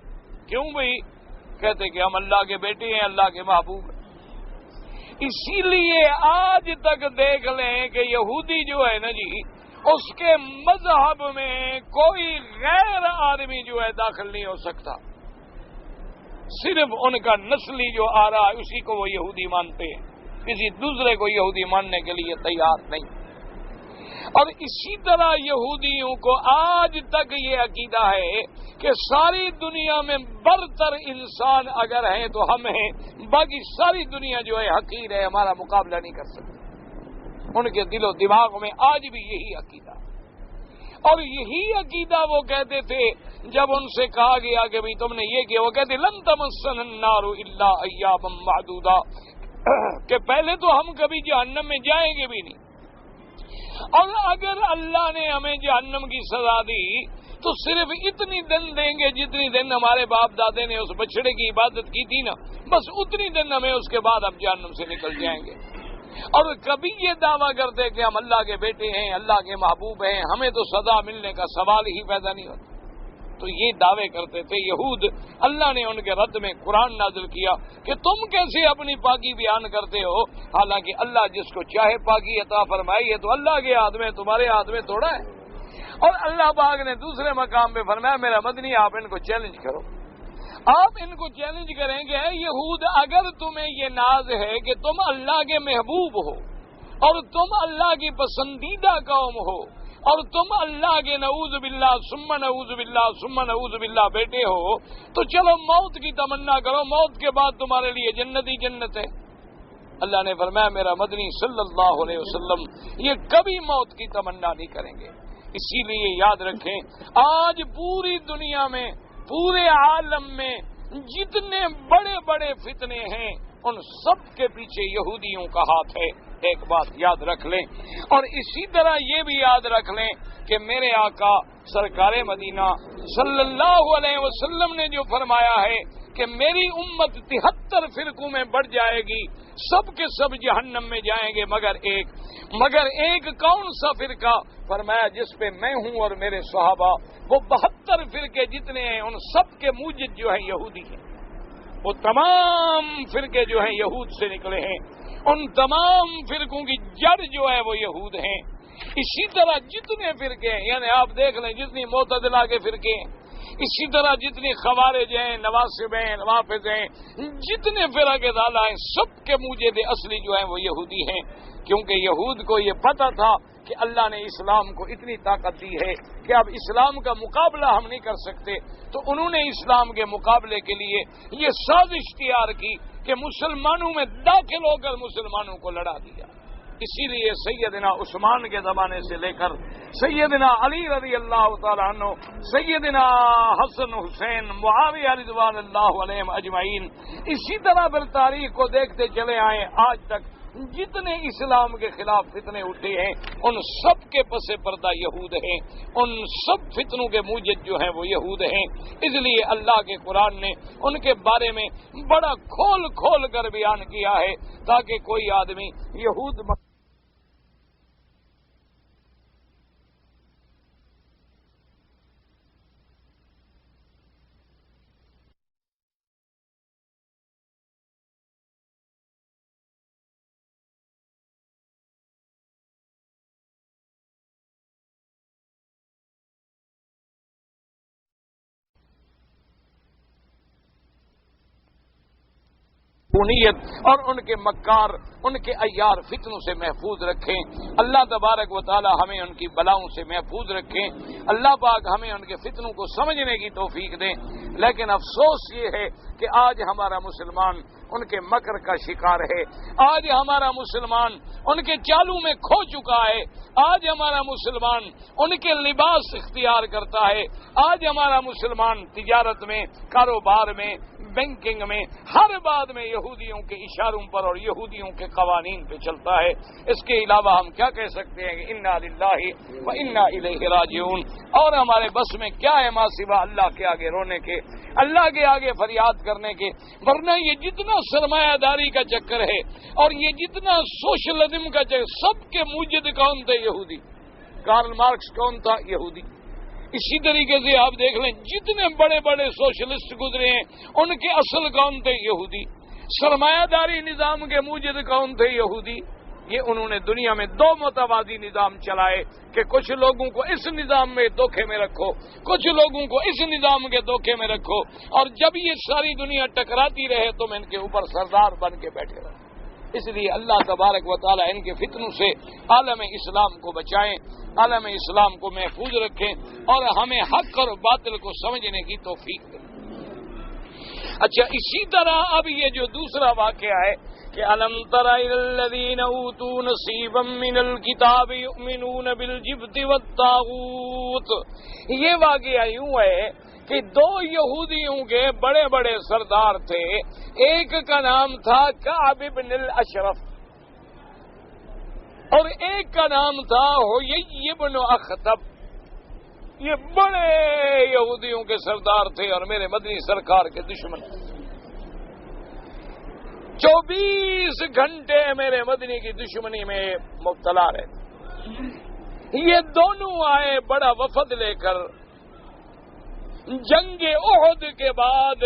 کیوں بھئی؟ کہتے کہ ہم اللہ کے بیٹے ہیں، اللہ کے محبوب ہیں۔ اسی لیے آج تک دیکھ لیں کہ یہودی جو ہے نا جی، اس کے مذہب میں کوئی غیر آدمی جو ہے داخل نہیں ہو سکتا، صرف ان کا نسلی جو آ رہا ہے اسی کو وہ یہودی مانتے ہیں، کسی دوسرے کو یہودی ماننے کے لیے تیار نہیں۔ اور اسی طرح یہودیوں کو آج تک یہ عقیدہ ہے کہ ساری دنیا میں برتر انسان اگر ہیں تو ہم ہیں، باقی ساری دنیا جو ہے حقیر ہے، ہمارا مقابلہ نہیں کر سکتی۔ ان کے دل و دماغ میں آج بھی یہی عقیدہ، اور یہی عقیدہ وہ کہتے تھے جب ان سے کہا گیا کہ بھئی تم نے یہ کیا، وہ کہتے لن تمسنا النار الا ایاما معدودا، کہ پہلے تو ہم کبھی جہنم میں جائیں گے بھی نہیں، اور اگر اللہ نے ہمیں جہنم کی سزا دی تو صرف اتنی دن دیں گے جتنی دن ہمارے باپ دادے نے اس بچڑے کی عبادت کی تھی نا، بس اتنی دن ہمیں، اس کے بعد ہم جہنم سے نکل جائیں گے۔ اور کبھی یہ دعویٰ کرتے کہ ہم اللہ کے بیٹے ہیں، اللہ کے محبوب ہیں، ہمیں تو سزا ملنے کا سوال ہی پیدا نہیں ہوتا۔ تو یہ دعوے کرتے تھے یہود۔ اللہ نے ان کے رد میں قرآن نازل کیا کہ تم کیسے اپنی پاکی بیان کرتے ہو، حالانکہ اللہ جس کو چاہے پاکی عطا فرمائی ہے تو اللہ کے ہاتھ میں، تمہارے ہاتھ میں تھوڑا ہے۔ اور اللہ پاک نے دوسرے مقام پہ فرمایا میرا مدنی آپ ان کو چیلنج کرو، آپ ان کو چیلنج کریں کہ اے یہود، اگر تمہیں یہ ناز ہے کہ تم اللہ کے محبوب ہو اور تم اللہ کی پسندیدہ قوم ہو اور تم اللہ کے نعوذ باللہ ثم نعوذ باللہ ثم نعوذ باللہ بیٹے ہو، تو چلو موت کی تمنا کرو، موت کے بعد تمہارے لیے جنت ہی جنت ہے۔ اللہ نے فرمایا میرا مدنی صلی اللہ علیہ وسلم یہ کبھی موت کی تمنا نہیں کریں گے۔ اسی لیے یاد رکھیں، آج پوری دنیا میں، پورے عالم میں جتنے بڑے بڑے فتنے ہیں ان سب کے پیچھے یہودیوں کا ہاتھ ہے، ایک بات یاد رکھ لیں۔ اور اسی طرح یہ بھی یاد رکھ لیں کہ میرے آقا سرکار مدینہ صلی اللہ علیہ وسلم نے جو فرمایا ہے کہ میری امت 73 فرقوں میں بڑھ جائے گی، سب کے سب جہنم میں جائیں گے مگر ایک کون سا فرقہ؟ فرمایا جس پہ میں ہوں اور میرے صحابہ، وہ 72 فرقے جتنے ہیں ان سب کے موجد جو ہیں یہودی ہیں، وہ تمام فرقے جو ہیں یہود سے نکلے ہیں، ان تمام فرقوں کی جڑ جو ہے وہ یہود ہیں۔ اسی طرح جتنے فرقے ہیں، یعنی آپ دیکھ لیں جتنی معتزلہ کے فرقے ہیں، اسی طرح جتنی خوارج ہیں، نواسب ہیں، نوافذ ہیں، جتنے فرق ضالہ ہیں، سب کے موجد اصلی جو ہیں وہ یہودی ہیں، کیونکہ یہود کو یہ پتہ تھا کہ اللہ نے اسلام کو اتنی طاقت دی ہے کہ اب اسلام کا مقابلہ ہم نہیں کر سکتے، تو انہوں نے اسلام کے مقابلے کے لیے یہ سازش تیار کی کہ مسلمانوں میں داخل ہو کر مسلمانوں کو لڑا دیا۔ اسی لیے سیدنا عثمان کے زمانے سے لے کر سیدنا علی رضی اللہ تعالیٰ عنہ، سیدنا حسن حسین، معاویہ رضوان اللہ علیہم اجمعین، اسی طرح بالتاریخ کو دیکھتے چلے آئے آج تک جتنے اسلام کے خلاف فتنے اٹھے ہیں ان سب کے پس پردہ یہود ہیں، ان سب فتنوں کے موجد جو ہیں وہ یہود ہیں۔ اس لیے اللہ کے قرآن نے ان کے بارے میں بڑا کھول کھول کر بیان کیا ہے تاکہ کوئی آدمی یہود اور ان کے مکار، ان کے عیار فتنوں سے محفوظ رکھیں۔ اللہ تبارک و تعالی ہمیں ان کی بلاؤں سے محفوظ رکھیں۔ اللہ پاک ہمیں ان کے فتنوں کو سمجھنے کی توفیق دیں۔ لیکن افسوس یہ ہے کہ آج ہمارا مسلمان ان کے مکر کا شکار ہے، آج ہمارا مسلمان ان کے چالو میں کھو چکا ہے، آج ہمارا مسلمان ان کے لباس اختیار کرتا ہے، آج ہمارا مسلمان تجارت میں، کاروبار میں، بینکنگ میں، ہر بات میں یہودیوں کے اشاروں پر اور یہودیوں کے قوانین پہ چلتا ہے۔ اس کے علاوہ ہم کیا کہہ سکتے ہیں کہ انا للہ و انا الیہ راجعون، اور ہمارے بس میں کیا ہے ماں سوا اللہ کے آگے رونے کے، اللہ کے آگے فریاد کرنے کے۔ ورنہ یہ جتنا سرمایہ داری کا چکر ہے اور یہ جتنا سوشلزم کا چکر، سب کے موجد کون تھے؟ یہودی۔ کارل مارکس کون تھا؟ یہودی۔ اسی طریقے سے آپ دیکھ لیں جتنے بڑے بڑے سوشلسٹ گزرے ہیں ان کے اصل کون تھے؟ یہودی۔ سرمایہ داری نظام کے موجد کون تھے؟ یہودی۔ یہ انہوں نے دنیا میں دو متوازی نظام چلائے کہ کچھ لوگوں کو اس نظام میں دھوکے میں رکھو، کچھ لوگوں کو اس نظام کے دھوکے میں رکھو، اور جب یہ ساری دنیا ٹکراتی رہے تو ان کے اوپر سردار بن کے بیٹھے رہے۔ اس لیے اللہ تبارک و تعالی ان کے فتنوں سے عالم اسلام کو بچائیں، عالم اسلام کو محفوظ رکھیں اور ہمیں حق اور باطل کو سمجھنے کی توفیق دیں۔ اچھا، اسی طرح اب یہ جو دوسرا واقعہ ہے کہ الم تر الی الذین اوتوا نصیبا من الکتاب یؤمنون بالجبت والطاغوت، یہ واقعہ یوں ہے کہ دو یہودیوں کے بڑے بڑے سردار تھے، ایک کا نام تھا کعب بن الاشرف اور ایک کا نام تھا حیی بن اخطب۔ یہ بڑے یہودیوں کے سردار تھے اور میرے مدنی سرکار کے دشمن۔ 24 گھنٹے میرے مدنی کی دشمنی میں مبتلا رہے۔ یہ دونوں آئے بڑا وفد لے کر، جنگ احد کے بعد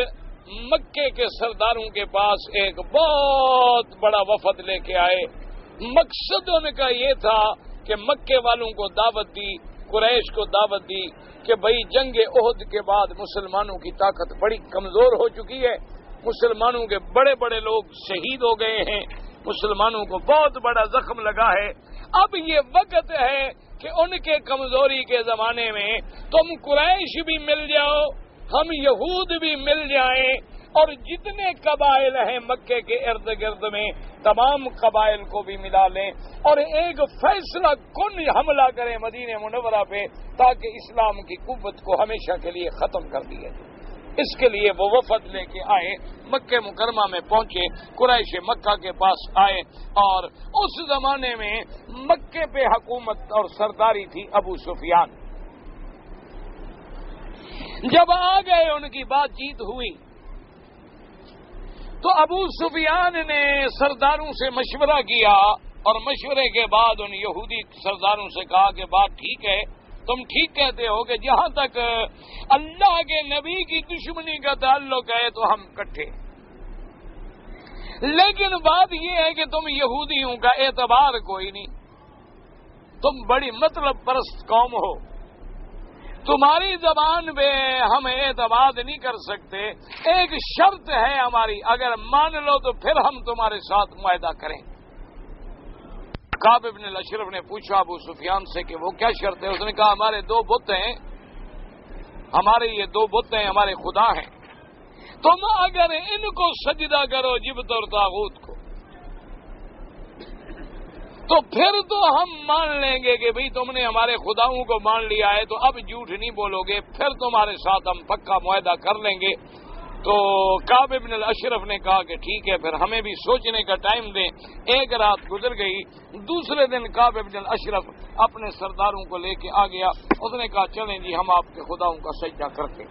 مکے کے سرداروں کے پاس ایک بہت بڑا وفد لے کے آئے۔ مقصد ان کا یہ تھا کہ مکے والوں کو دعوت دی، قریش کو دعوت دی کہ بھئی جنگ احد کے بعد مسلمانوں کی طاقت بڑی کمزور ہو چکی ہے، مسلمانوں کے بڑے بڑے لوگ شہید ہو گئے ہیں، مسلمانوں کو بہت بڑا زخم لگا ہے، اب یہ وقت ہے کہ ان کے کمزوری کے زمانے میں تم قریش بھی مل جاؤ، ہم یہود بھی مل جائیں، اور جتنے قبائل ہیں مکے کے ارد گرد میں تمام قبائل کو بھی ملا لیں اور ایک فیصلہ کن حملہ کریں مدینہ منورہ پہ، تاکہ اسلام کی قوت کو ہمیشہ کے لیے ختم کر دیا جائے۔ اس کے لیے وہ وفد لے کے آئے، مکہ مکرمہ میں پہنچے، قریش مکہ کے پاس آئے، اور اس زمانے میں مکے پہ حکومت اور سرداری تھی ابو سفیان۔ جب آ گئے ان کی بات چیت ہوئی تو ابو سفیان نے سرداروں سے مشورہ کیا اور مشورے کے بعد ان یہودی سرداروں سے کہا کہ بات ٹھیک ہے، تم ٹھیک کہتے ہو کہ جہاں تک اللہ کے نبی کی دشمنی کا تعلق ہے تو ہم کٹھے، لیکن بات یہ ہے کہ تم یہودیوں کا اعتبار کوئی نہیں، تم بڑی مطلب پرست قوم ہو، تمہاری زبان پہ ہم اعتماد نہیں کر سکتے، ایک شرط ہے ہماری، اگر مان لو تو پھر ہم تمہارے ساتھ معاہدہ کریں۔ کعب بن الاشرف نے پوچھا ابو سفیان سے کہ وہ کیا شرط ہے؟ اس نے کہا ہمارے 2 بت ہیں، ہمارے یہ 2 بت ہیں، ہمارے خدا ہیں، تم اگر ان کو سجدہ کرو، جبت اور طاغوت کو، تو پھر تو ہم مان لیں گے کہ بھئی تم نے ہمارے خداؤں کو مان لیا ہے، تو اب جھوٹ نہیں بولو گے، پھر تمہارے ساتھ ہم پکا معاہدہ کر لیں گے۔ تو کعب بن الاشرف نے کہا کہ ٹھیک ہے، پھر ہمیں بھی سوچنے کا ٹائم دیں۔ ایک رات گزر گئی، دوسرے دن کعب بن الاشرف اپنے سرداروں کو لے کے آ گیا۔ اس نے کہا چلیں جی ہم آپ کے خداؤں کا سجدہ کرتے،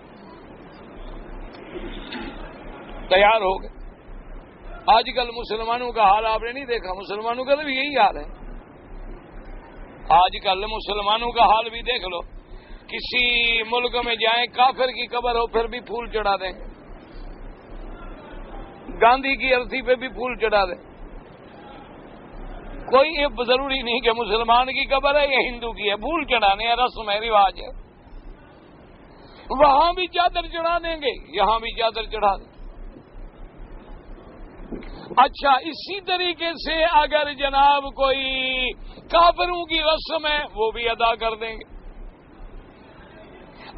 تیار ہو گئے۔ آج کل مسلمانوں کا حال آپ نے نہیں دیکھا، مسلمانوں کا تو بھی یہی حال ہے۔ آج کل مسلمانوں کا حال بھی دیکھ لو، کسی ملک میں جائیں کافر کی قبر ہو پھر بھی پھول چڑھا دیں، گاندھی کی ارتھی پہ بھی پھول چڑھا دیں۔ کوئی ضروری نہیں کہ مسلمان کی قبر ہے یا ہندو کی ہے، پھول چڑھانے ہے، رسم ہے، رواج ہے۔ وہاں بھی چادر چڑھا دیں گے، یہاں بھی چادر چڑھا دیں۔ اچھا، اسی طریقے سے اگر جناب کوئی کافروں کی رسم ہے وہ بھی ادا کر دیں گے،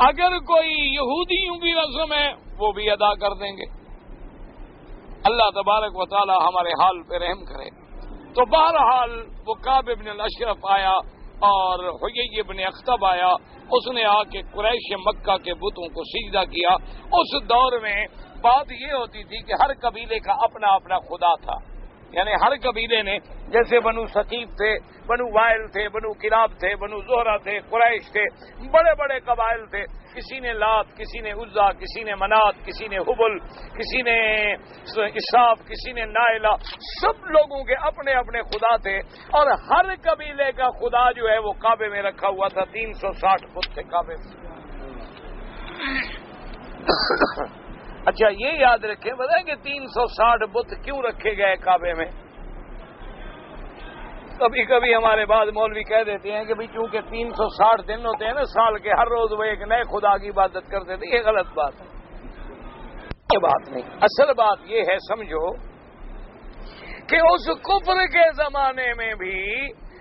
اگر کوئی یہودیوں کی رسم ہے وہ بھی ادا کر دیں گے۔ اللہ تبارک و تعالی ہمارے حال پہ رحم کرے۔ تو بہرحال وہ کعب بن الاشرف آیا اور حیی بن اخطب آیا، اس نے آ کے قریش مکہ کے بتوں کو سجدہ کیا۔ اس دور میں بات یہ ہوتی تھی کہ ہر قبیلے کا اپنا اپنا خدا تھا، یعنی ہر قبیلے نے، جیسے بنو ثقیف تھے، بنو وائل تھے، بنو کلاب تھے، بنو زہرہ تھے، قریش تھے، بڑے بڑے قبائل تھے، کسی نے لات، کسی نے عزا، کسی نے منات، کسی نے حبل، کسی نے اساف، کسی نے نائلہ، سب لوگوں کے اپنے اپنے خدا تھے، اور ہر قبیلے کا خدا جو ہے وہ کعبے میں رکھا ہوا تھا۔ 360 فٹ تھے کعبے میں۔ اچھا یہ یاد رکھیں، بتائیں کہ 360 بت کیوں رکھے گئے کعبے میں؟ کبھی کبھی ہمارے بعض مولوی کہہ دیتے ہیں کہ بھئی چونکہ 360 دن ہوتے ہیں نا سال کے، ہر روز وہ ایک نئے خدا کی عبادت کرتے تھے، یہ غلط بات ہے، یہ بات نہیں۔ اصل بات یہ ہے، سمجھو کہ اس کفر کے زمانے میں بھی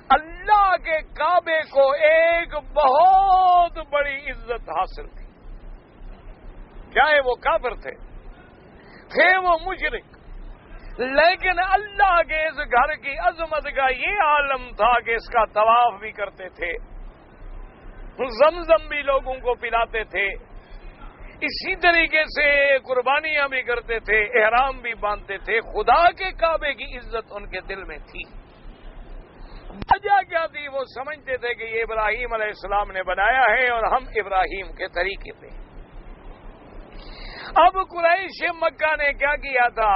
اللہ کے کعبے کو ایک بہت بڑی عزت حاصل تھی، چاہے وہ کافر تھے وہ مشرک، لیکن اللہ کے اس گھر کی عظمت کا یہ عالم تھا کہ اس کا طواف بھی کرتے تھے، زمزم بھی لوگوں کو پلاتے تھے، اسی طریقے سے قربانیاں بھی کرتے تھے، احرام بھی باندھتے تھے۔ خدا کے کعبے کی عزت ان کے دل میں تھی۔ وجہ کیا تھی؟ وہ سمجھتے تھے کہ یہ ابراہیم علیہ السلام نے بنایا ہے اور ہم ابراہیم کے طریقے پہ۔ اب قریش مکہ نے کیا کیا تھا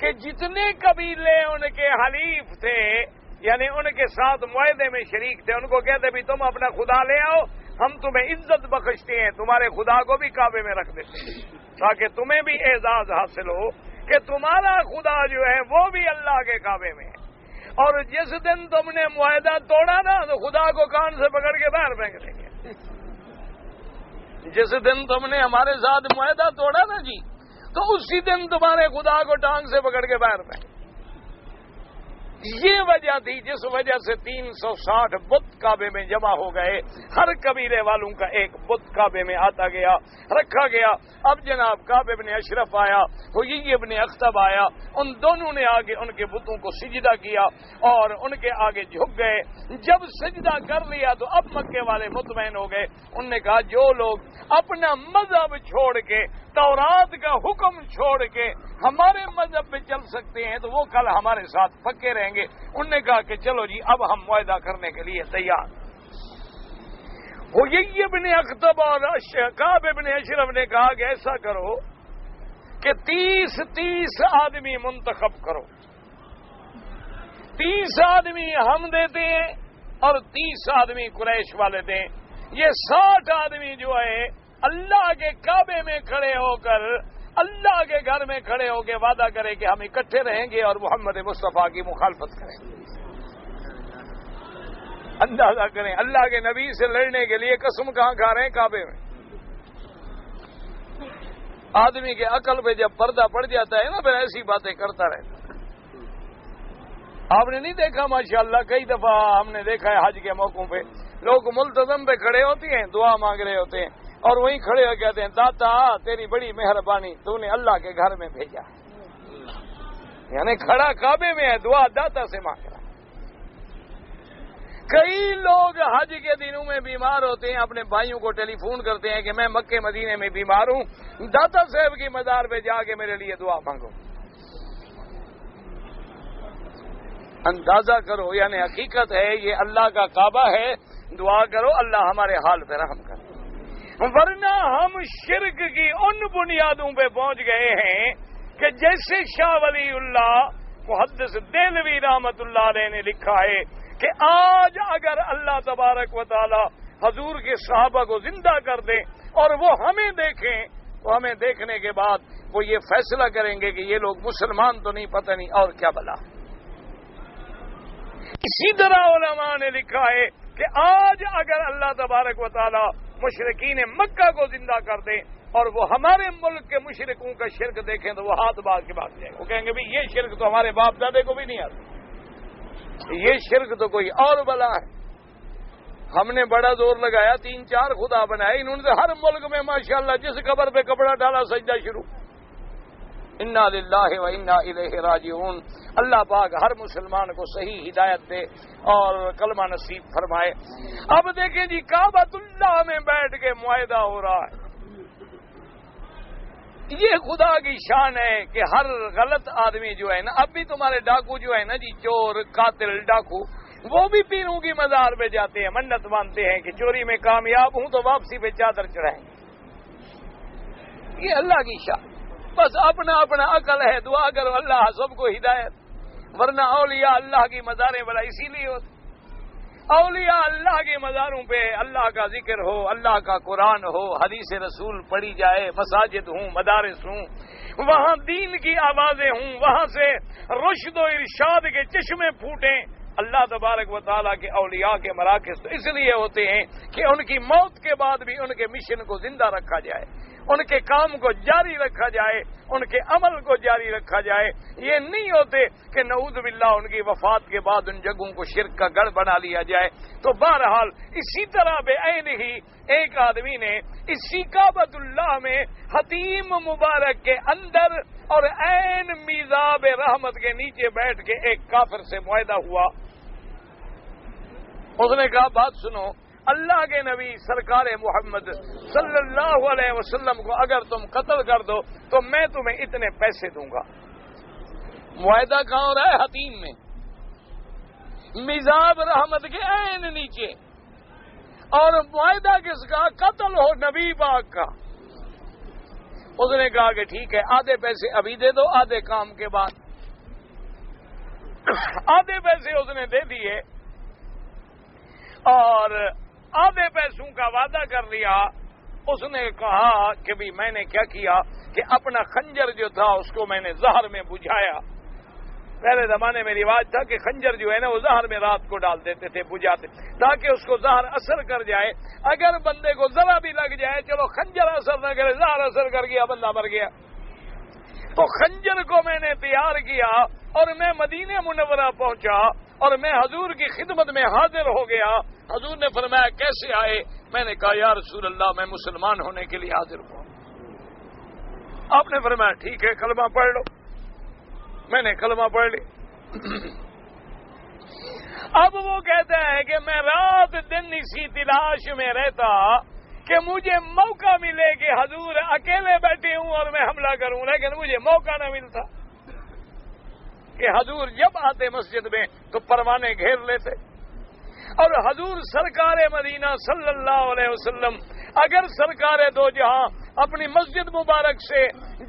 کہ جتنے قبیلے ان کے حلیف تھے، یعنی ان کے ساتھ معاہدے میں شریک تھے، ان کو کہتے بھی تم اپنا خدا لے آؤ، ہم تمہیں عزت بخشتے ہیں، تمہارے خدا کو بھی کعبے میں رکھ دیتے ہیں تاکہ تمہیں بھی اعزاز حاصل ہو کہ تمہارا خدا جو ہے وہ بھی اللہ کے کعبے میں ہے۔ اور جس دن تم نے معاہدہ توڑا نا تو خدا کو کان سے پکڑ کے باہر پھینک دیں گے۔ جس دن تم نے ہمارے ساتھ معاہدہ توڑا نا جی، تو اسی دن تمہارے خدا کو ٹانگ سے پکڑ کے باہر پھینک۔ یہ وجہ تھی جس وجہ سے 360 بت کعبے میں جمع ہو گئے، ہر قبیلے والوں کا ایک بت کعبے میں آتا گیا، رکھا گیا۔ اب جناب کعب بن اشرف آیا، حیی بن اخطب آیا، ان دونوں نے آگے ان کے بتوں کو سجدہ کیا اور ان کے آگے جھک گئے۔ جب سجدہ کر لیا تو اب مکے والے مطمئن ہو گئے، انہوں نے کہا جو لوگ اپنا مذہب چھوڑ کے، تورات کا حکم چھوڑ کے ہمارے مذہب پہ چل سکتے ہیں تو وہ کل ہمارے ساتھ پکے رہیں گے۔ انہوں نے کہا کہ چلو جی اب ہم معاہدہ کرنے کے لیے تیار۔ حیی بن اخطب اور کعب بن اشرف نے کہا کہ ایسا کرو کہ 30 آدمی منتخب کرو، 30 آدمی ہم دیتے ہیں اور 30 آدمی قریش والے دیں۔ یہ 60 آدمی جو ہے اللہ کے کعبے میں کھڑے ہو کر، اللہ کے گھر میں کھڑے ہو کے وعدہ کرے کہ ہم اکٹھے رہیں گے اور محمد مصطفیٰ کی مخالفت کریں گے۔ اندازہ کریں اللہ کے نبی سے لڑنے کے لیے قسم کہاں کھا رہے ہیں کعبے میں. آدمی کے عقل پہ جب پردہ پڑ جاتا ہے نا پھر ایسی باتیں کرتا رہتا. آپ نے نہیں دیکھا ماشاءاللہ کئی دفعہ ہم نے دیکھا ہے حج کے موقعوں پہ لوگ ملتزم پہ کھڑے ہوتے ہیں دعا مانگ رہے ہوتے ہیں اور وہیں کھڑے ہو کہتے ہیں داتا تیری بڑی مہربانی تو نے اللہ کے گھر میں بھیجا. یعنی کھڑا کعبے میں ہے دعا داتا سے مانگ رہا. کئی لوگ حج کے دنوں میں بیمار ہوتے ہیں اپنے بھائیوں کو ٹیلی فون کرتے ہیں کہ میں مکے مدینے میں بیمار ہوں داتا صاحب کی مزار پہ جا کے میرے لیے دعا مانگو. اندازہ کرو یعنی حقیقت ہے یہ اللہ کا کعبہ ہے. دعا کرو اللہ ہمارے حال پہ رحم کرے. ورنہ ہم شرک کی ان بنیادوں پہ پہنچ گئے ہیں کہ جیسے شاہ ولی اللہ محدث دہلوی رحمت اللہ علیہ نے لکھا ہے کہ آج اگر اللہ تبارک و تعالی حضور کے صحابہ کو زندہ کر دیں اور وہ ہمیں دیکھیں تو ہمیں دیکھنے کے بعد وہ یہ فیصلہ کریں گے کہ یہ لوگ مسلمان تو نہیں پتہ نہیں اور کیا بلا. اسی طرح علماء نے لکھا ہے کہ آج اگر اللہ تبارک و تعالی مشرکین مکہ کو زندہ کر دیں اور وہ ہمارے ملک کے مشرکوں کا شرک دیکھیں تو وہ ہاتھ باندھ کے بھاگ جائیں. وہ کہیں گے بھی یہ شرک تو ہمارے باپ دادے کو بھی نہیں آتا یہ شرک تو کوئی اور بلا ہے. ہم نے بڑا زور لگایا 3-4 خدا بنائے انہوں نے ہر ملک میں ماشاءاللہ جس قبر پہ کپڑا ڈالا سجدہ شروع. انا للہ و انا الیہ راجعون. اللہ پاک ہر مسلمان کو صحیح ہدایت دے اور کلمہ نصیب فرمائے. اب دیکھیں جی کعبۃ اللہ میں بیٹھ کے معاہدہ ہو رہا ہے. یہ خدا کی شان ہے کہ ہر غلط آدمی جو ہے نا اب بھی تمہارے ڈاکو جو ہے نا جی چور قاتل ڈاکو وہ بھی پیروں کی مزار پہ جاتے ہیں منت مانتے ہیں کہ چوری میں کامیاب ہوں تو واپسی پہ چادر چڑھائیں. یہ اللہ کی شان. بس اپنا اپنا عقل ہے دعا کرو اللہ سب کو ہدایت. ورنہ اولیاء اللہ کی مزاریں بڑا اسی لیے ہوتی. اولیاء اللہ کے مزاروں پہ اللہ کا ذکر ہو اللہ کا قرآن ہو حدیث رسول پڑھی جائے مساجد ہوں مدارس ہوں وہاں دین کی آوازیں ہوں وہاں سے رشد و ارشاد کے چشمے پھوٹیں. اللہ تبارک و تعالیٰ کے اولیاء کے مراکز تو اس لیے ہوتے ہیں کہ ان کی موت کے بعد بھی ان کے مشن کو زندہ رکھا جائے ان کے کام کو جاری رکھا جائے ان کے عمل کو جاری رکھا جائے. یہ نہیں ہوتے کہ نعوذ باللہ ان کی وفات کے بعد ان جگہوں کو شرک کا گڑھ بنا لیا جائے. تو بہرحال اسی طرح بے عین ہی ایک آدمی نے اسی کعبۃ اللہ میں حتیم مبارک کے اندر اور عین میزاب رحمت کے نیچے بیٹھ کے ایک کافر سے معاہدہ ہوا. اس نے کہا بات سنو اللہ کے نبی سرکار محمد صلی اللہ علیہ وسلم کو اگر تم قتل کر دو تو میں تمہیں اتنے پیسے دوں گا. معاہدہ کہاں ہو رہا ہے حتیم میں میزاب رحمت کے عین نیچے. اور معاہدہ کس کا قتل ہو نبی پاک کا. اس نے کہا کہ ٹھیک ہے آدھے پیسے ابھی دے دو آدھے کام کے بعد. آدھے پیسے اس نے دے دیے اور آدھے پیسوں کا وعدہ کر لیا. اس نے کہا کہ بھی میں نے کیا کیا کہ اپنا خنجر جو تھا اس کو میں نے زہر میں بجھایا. پہلے زمانے میں رواج تھا کہ خنجر جو ہے نا وہ زہر میں رات کو ڈال دیتے تھے بجھاتے تاکہ اس کو زہر اثر کر جائے. اگر بندے کو ذرا بھی لگ جائے چلو خنجر اثر نہ کرے زہر اثر کر گیا بندہ مر گیا. تو خنجر کو میں نے تیار کیا اور میں مدینہ منورہ پہنچا اور میں حضور کی خدمت میں حاضر ہو گیا. حضور نے فرمایا کیسے آئے؟ میں نے کہا یا رسول اللہ میں مسلمان ہونے کے لیے حاضر ہوں. آپ نے فرمایا ٹھیک ہے کلمہ پڑھ لو. میں نے کلمہ پڑھ لی. اب وہ کہتا ہے کہ میں رات دن اسی تلاش میں رہتا کہ مجھے موقع ملے کہ حضور اکیلے بیٹھے ہوں اور میں حملہ کروں لیکن مجھے موقع نہ ملتا کہ حضور جب آتے مسجد میں تو پروانے گھیر لیتے. اور حضور سرکار مدینہ صلی اللہ علیہ وسلم اگر سرکار دو جہاں اپنی مسجد مبارک سے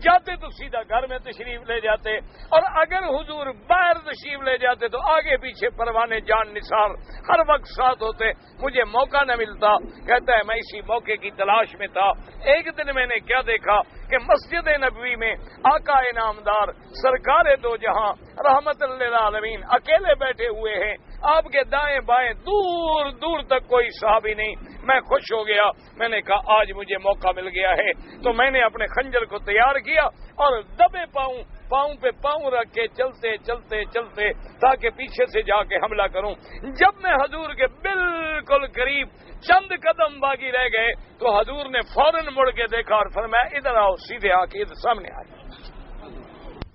جاتے تو سیدھا گھر میں تشریف لے جاتے اور اگر حضور باہر تشریف لے جاتے تو آگے پیچھے پروانے جان نثار ہر وقت ساتھ ہوتے. مجھے موقع نہ ملتا. کہتا ہے میں اسی موقع کی تلاش میں تھا. ایک دن میں نے کیا دیکھا کہ مسجد نبوی میں آقا انعامدار سرکار دو جہاں رحمت للعالمین اکیلے بیٹھے ہوئے ہیں. آپ کے دائیں بائیں دور دور تک کوئی صحابی نہیں. میں خوش ہو گیا. میں نے کہا آج مجھے موقع مل گیا ہے. تو میں نے اپنے خنجر کو تیار کیا اور دبے پاؤں پہ پاؤں رکھ کے چلتے چلتے چلتے تاکہ پیچھے سے جا کے حملہ کروں. جب میں حضور کے بالکل قریب چند قدم باقی رہ گئے تو حضور نے فوراً مڑ کے دیکھا اور فرمایا ادھر آؤ. سیدھے آ کے ادھر سامنے آ جاؤ.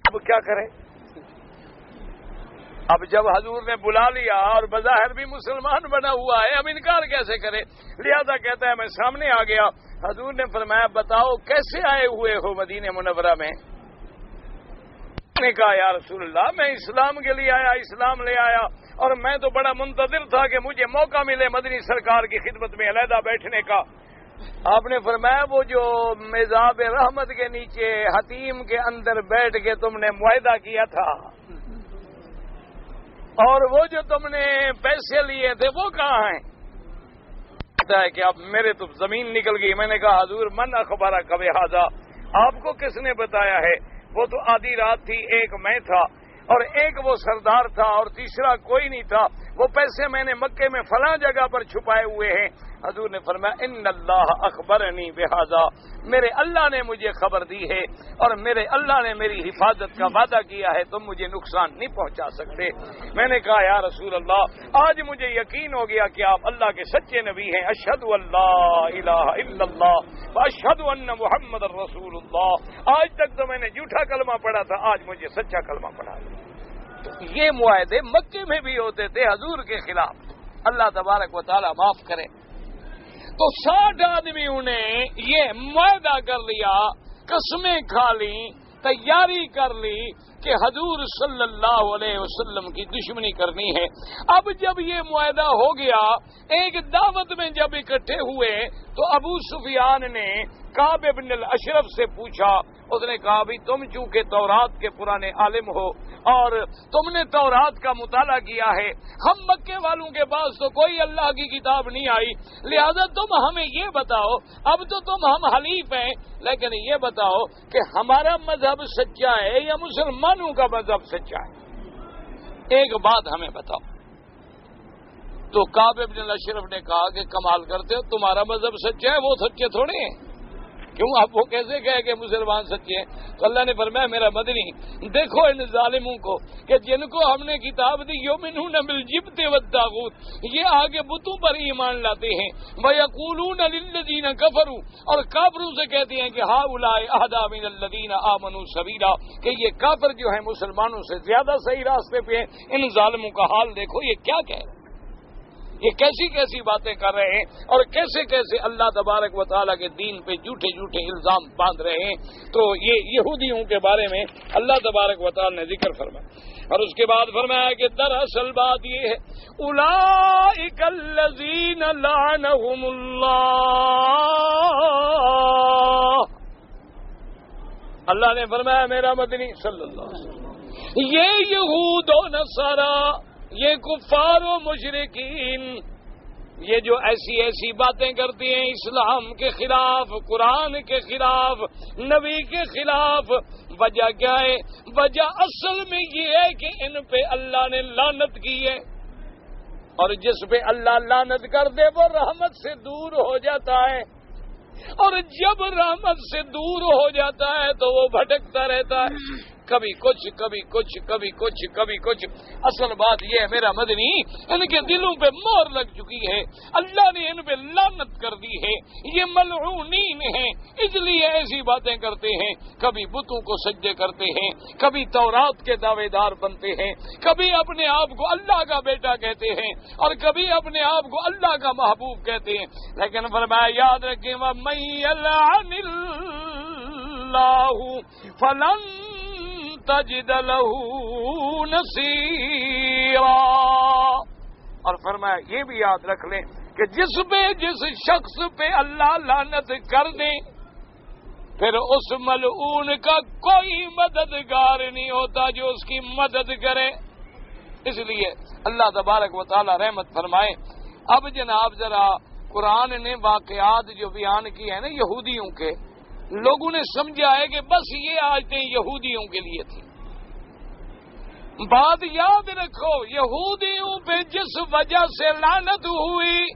اب کیا کریں؟ اب جب حضور نے بلا لیا اور بظاہر بھی مسلمان بنا ہوا ہے, اب انکار کیسے کرے؟ لہذا کہتا ہے میں سامنے آ گیا. حضور نے فرمایا بتاؤ کیسے آئے ہوئے ہو مدینہ منورہ میں؟ نے کہا یا رسول اللہ میں اسلام کے لیے آیا, اسلام لے آیا, اور میں تو بڑا منتظر تھا کہ مجھے موقع ملے مدنی سرکار کی خدمت میں علیحدہ بیٹھنے کا. آپ نے فرمایا وہ جو میزاب رحمت کے نیچے حتیم کے اندر بیٹھ کے تم نے معاہدہ کیا تھا اور وہ جو تم نے پیسے لیے تھے وہ کہاں ہیں؟ کہتا ہے کہ اب میرے تو زمین نکل گئی. میں نے کہا حضور من اخبارہ کب ہاضا, آپ کو کس نے بتایا ہے؟ وہ تو آدھی رات تھی, ایک میں تھا اور ایک وہ سردار تھا اور تیسرا کوئی نہیں تھا. وہ پیسے میں نے مکے میں فلاں جگہ پر چھپائے ہوئے ہیں. حضور نے فرمایا ان اللہ اخبرنی بہذا, میرے اللہ نے مجھے خبر دی ہے اور میرے اللہ نے میری حفاظت کا وعدہ کیا ہے, تم مجھے نقصان نہیں پہنچا سکتے. میں نے کہا یا رسول اللہ آج مجھے یقین ہو گیا کہ آپ اللہ کے سچے نبی ہیں. اشہد ان لا الہ الا اللہ واشہد ان محمد رسول اللہ. آج تک تو میں نے جھوٹا کلمہ پڑھا تھا, آج مجھے سچا کلمہ پڑھا. تو یہ معاہدے مکے میں بھی ہوتے تھے حضور کے خلاف. اللہ تبارک و تعالی معاف کرے. تو 60 آدمیوں نے یہ معاہدہ کر لیا, قسمیں کھا لی, تیاری کر لی کہ حضور صلی اللہ علیہ وسلم کی دشمنی کرنی ہے. اب جب یہ معاہدہ ہو گیا, ایک دعوت میں جب اکٹھے ہوئے تو ابو سفیان نے کعب بن الاشرف سے پوچھا. اس نے کہا بھی تم چونکہ تورات کے پرانے عالم ہو اور تم نے تورات کا مطالعہ کیا ہے, ہم مکے والوں کے پاس تو کوئی اللہ کی کتاب نہیں آئی, لہذا تم ہمیں یہ بتاؤ, اب تو تم ہم حلیف ہیں, لیکن یہ بتاؤ کہ ہمارا مذہب سچا ہے یا مسلمانوں کا مذہب سچا ہے؟ ایک بات ہمیں بتاؤ. تو کعب بن الاشرف نے کہا کہ کمال کرتے ہو, تمہارا مذہب سچا ہے, وہ سچے تھوڑے ہیں. کیوں آپ وہ کیسے کہے کہ مسلمان سچے ہیں؟ تو اللہ نے فرمایا میرا مدنی دیکھو ان ظالموں کو کہ جن کو ہم نے کتاب دی یؤمنون بالجبت والطاغوت, یہ آگے بتوں پر ایمان لاتے ہیں. وَيَقُولُونَ لِلَّذِينَ كَفَرُوا, اور کافروں سے کہتے ہیں کہ هَؤُلَاءِ أَهْدَىٰ مِنَ الَّذِينَ آمَنُوا سَبِيلًا, کہ یہ کافر جو ہیں مسلمانوں سے زیادہ صحیح راستے پہ ہیں. ان ظالموں کا حال دیکھو یہ کیا کہہ رہے ہیں, یہ کیسی کیسی باتیں کر رہے ہیں اور کیسے کیسے اللہ تبارک و تعالیٰ کے دین پہ جھوٹے جھوٹے الزام باندھ رہے ہیں. تو یہ یہودیوں کے بارے میں اللہ تبارک و تعالیٰ نے ذکر فرمایا اور اس کے بعد فرمایا کہ دراصل بات یہ ہے اولئک الذین لعنہم اللہ نے فرمایا میرا مدنی صلی اللہ علیہ وسلم, یہ یہود و نصارا, یہ کفار و مشرکین, یہ جو ایسی ایسی باتیں کرتی ہیں اسلام کے خلاف, قرآن کے خلاف, نبی کے خلاف, وجہ کیا ہے؟ وجہ اصل میں یہ ہے کہ ان پہ اللہ نے لعنت کی ہے, اور جس پہ اللہ لعنت کر دے وہ رحمت سے دور ہو جاتا ہے, اور جب رحمت سے دور ہو جاتا ہے تو وہ بھٹکتا رہتا ہے, کبھی کچھ کبھی کچھ کبھی کچھ کبھی کچھ. اصل بات یہ ہے میرا مدنی ان کے دلوں پہ مہر لگ چکی ہے, اللہ نے ان پہ لعنت کر دی ہے, یہ ملعونین ہیں, اس لیے ایسی باتیں کرتے ہیں. کبھی بتوں کو سجدے کرتے ہیں, کبھی تورات کے دعوے دار بنتے ہیں, کبھی اپنے آپ کو اللہ کا بیٹا کہتے ہیں اور کبھی اپنے آپ کو اللہ کا محبوب کہتے ہیں. لیکن فرمایا یاد رکھیں وَمَن يَلْعَنِ اللَّهُ فَلَن تجد له نصیرا, اور فرمایا یہ بھی یاد رکھ لیں کہ جس شخص پہ اللہ لعنت کر دے پھر اس ملعون کا کوئی مددگار نہیں ہوتا جو اس کی مدد کرے. اس لیے اللہ تبارک و تعالی رحمت فرمائے. اب جناب ذرا قرآن نے واقعات جو بیان کی ہیں نا یہودیوں کے, لوگوں نے سمجھا ہے کہ بس یہ آیتیں یہودیوں کے لیے تھی. بات یاد رکھو، یہودیوں پہ جس وجہ سے لعنت ہوئی،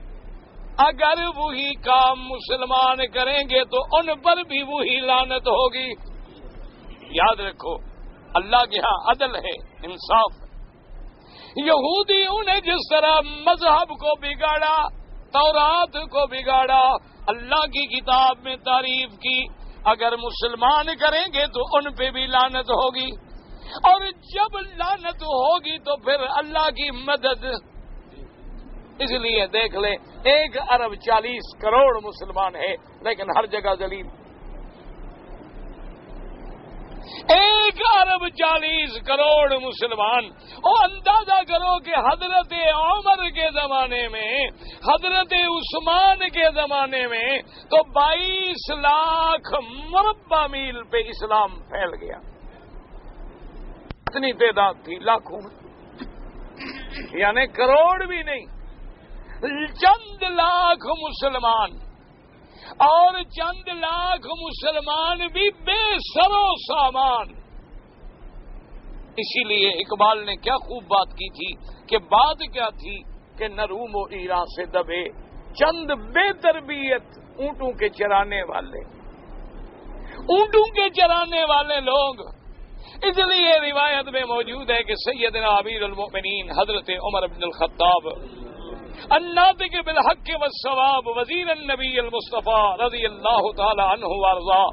اگر وہی کام مسلمان کریں گے تو ان پر بھی وہی لعنت ہوگی۔ یاد رکھو، اللہ کے ہاں عدل ہے، انصاف ہے۔ یہودیوں نے جس طرح مذہب کو بگاڑا، تورات کو بگاڑا، اللہ کی کتاب میں تعریف کی، اگر مسلمان کریں گے تو ان پہ بھی لعنت ہوگی، اور جب لعنت ہوگی تو پھر اللہ کی مدد۔ اس لیے دیکھ لیں، 1 ارب 40 کروڑ مسلمان ہے لیکن ہر جگہ ذلیل۔ 1 ارب 40 کروڑ مسلمان، اور اندازہ کرو کہ حضرت عمر کے زمانے میں، حضرت عثمان کے زمانے میں تو 22 لاکھ مربع میل پہ اسلام پھیل گیا۔ اتنی تعداد تھی لاکھوں میں، یعنی کروڑ بھی نہیں، چند لاکھ مسلمان، اور چند لاکھ مسلمان بھی بے سر و سامان۔ اسی لیے اقبال نے کیا خوب بات کی تھی کہ بات کیا تھی کہ نہ روم و ایران سے دبے چند بے تربیت اونٹوں کے چرانے والے، اونٹوں کے چرانے والے لوگ۔ اس لیے روایت میں موجود ہے کہ سیدنا امیر المؤمنین حضرت عمر بن الخطاب الناطق بالحق والصواب وزیر النبی المصطفیٰ رضی اللہ تعالی عنہ وارضاہ،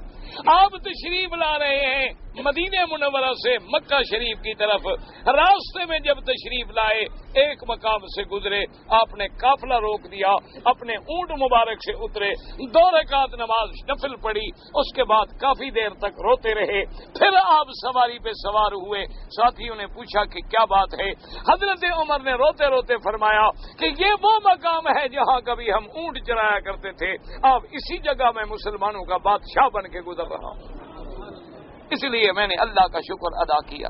آپ تشریف لا رہے ہیں مدینہ منورہ سے مکہ شریف کی طرف۔ راستے میں جب تشریف لائے، ایک مقام سے گزرے، آپ نے قافلہ روک دیا، اپنے اونٹ مبارک سے اترے، 2 رکعت نماز نفل پڑھی، اس کے بعد کافی دیر تک روتے رہے، پھر آپ سواری پہ سوار ہوئے۔ ساتھیوں نے پوچھا کہ کیا بات ہے؟ حضرت عمر نے روتے روتے فرمایا کہ یہ وہ مقام ہے جہاں کبھی ہم اونٹ چرایا کرتے تھے، اب اسی جگہ میں مسلمانوں کا بادشاہ بن کے گزر رہا ہوں، اس لیے میں نے اللہ کا شکر ادا کیا۔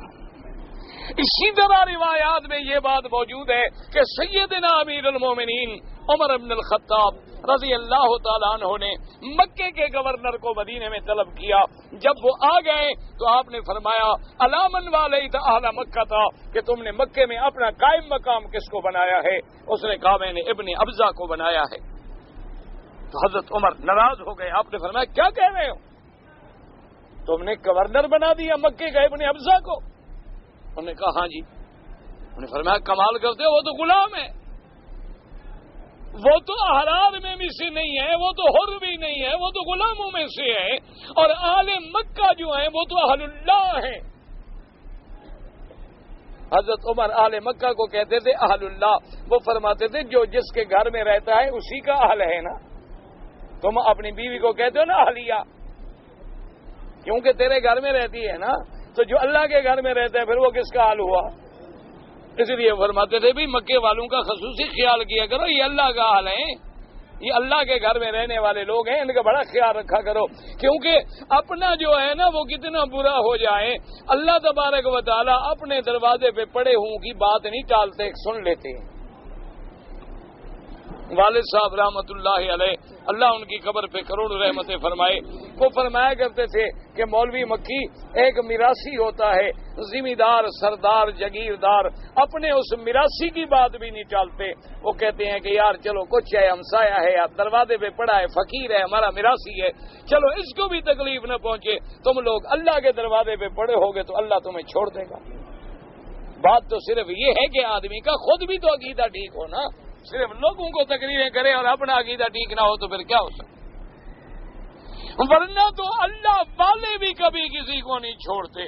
اسی طرح روایات میں یہ بات موجود ہے کہ سیدنا امیر المومنین عمر بن الخطاب رضی اللہ تعالیٰ عنہ نے مکے کے گورنر کو مدینے میں طلب کیا۔ جب وہ آ گئے تو آپ نے فرمایا علامن والیت اہل مکہ تھا، کہ تم نے مکے میں اپنا قائم مقام کس کو بنایا ہے؟ اس نے کہا میں نے ابن ابزہ کو بنایا ہے۔ تو حضرت عمر ناراض ہو گئے، آپ نے فرمایا کیا کہہ رہے ہو؟ تم نے گورنر بنا دیا مکے کا ابن ابزہ کو؟ انہوں نے کہا ہاں جی۔ انہوں نے فرمایا کمال کرتے ہو، وہ تو غلام ہے، وہ تو احرار میں بھی سے نہیں ہے، وہ تو حر بھی نہیں ہے، وہ تو غلاموں میں سے ہے، اور آل مکہ جو ہیں وہ تو اہل اللہ ہیں۔ حضرت عمر آل مکہ کو کہتے تھے اہل اللہ، وہ فرماتے تھے جو جس کے گھر میں رہتا ہے اسی کا اہل ہے نا۔ تم اپنی بیوی کو کہتے ہو نا اہلیہ، کیونکہ تیرے گھر میں رہتی ہے نا، تو جو اللہ کے گھر میں رہتا ہے پھر وہ کس کا حال ہوا؟ اس لیے فرماتے تھے بھی مکے والوں کا خصوصی خیال کیا کرو، یہ اللہ کا حال ہے، یہ اللہ کے گھر میں رہنے والے لوگ ہیں، ان کا بڑا خیال رکھا کرو، کیونکہ اپنا جو ہے نا وہ کتنا برا ہو جائے، اللہ تبارک و تعالیٰ اپنے دروازے پہ پڑے ہوں کی بات نہیں ٹالتے، سن لیتے ہیں۔ والد صاحب رحمت اللہ علیہ، اللہ ان کی قبر پہ کروڑ رحمتیں فرمائے، وہ فرمایا کرتے تھے کہ مولوی مکی ایک میراثی ہوتا ہے، ذمہ دار، سردار، جگیردار اپنے اس میراثی کی بات بھی نہیں ٹالتے۔ وہ کہتے ہیں کہ یار چلو کچھ ہے، ہمسایہ ہے، یا دروازے پہ پڑا ہے، فقیر ہے، ہمارا میراثی ہے، چلو اس کو بھی تکلیف نہ پہنچے، تم لوگ اللہ کے دروازے پہ پڑے ہوگے تو اللہ تمہیں چھوڑ دے گا۔ بات تو صرف یہ ہے کہ آدمی کا خود بھی تو عقیدہ ٹھیک ہو نا، صرف لوگوں کو تقریریں کرے اور اپنا عقیدہ ٹھیک نہ ہو تو پھر کیا ہو سکتا؟ ورنہ تو اللہ والے بھی کبھی کسی کو نہیں چھوڑتے۔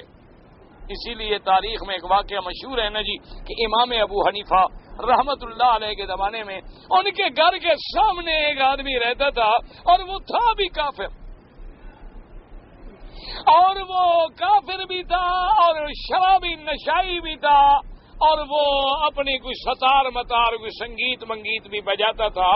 اسی لیے تاریخ میں ایک واقعہ مشہور ہے نا جی، کہ امام ابو حنیفہ رحمت اللہ علیہ کے زمانے میں ان کے گھر کے سامنے ایک آدمی رہتا تھا، اور وہ تھا بھی کافر، اور وہ کافر بھی تھا اور شرابی نشائی بھی تھا، اور وہ اپنی کوئی ستار متار کوئی سنگیت منگیت بھی بجاتا تھا.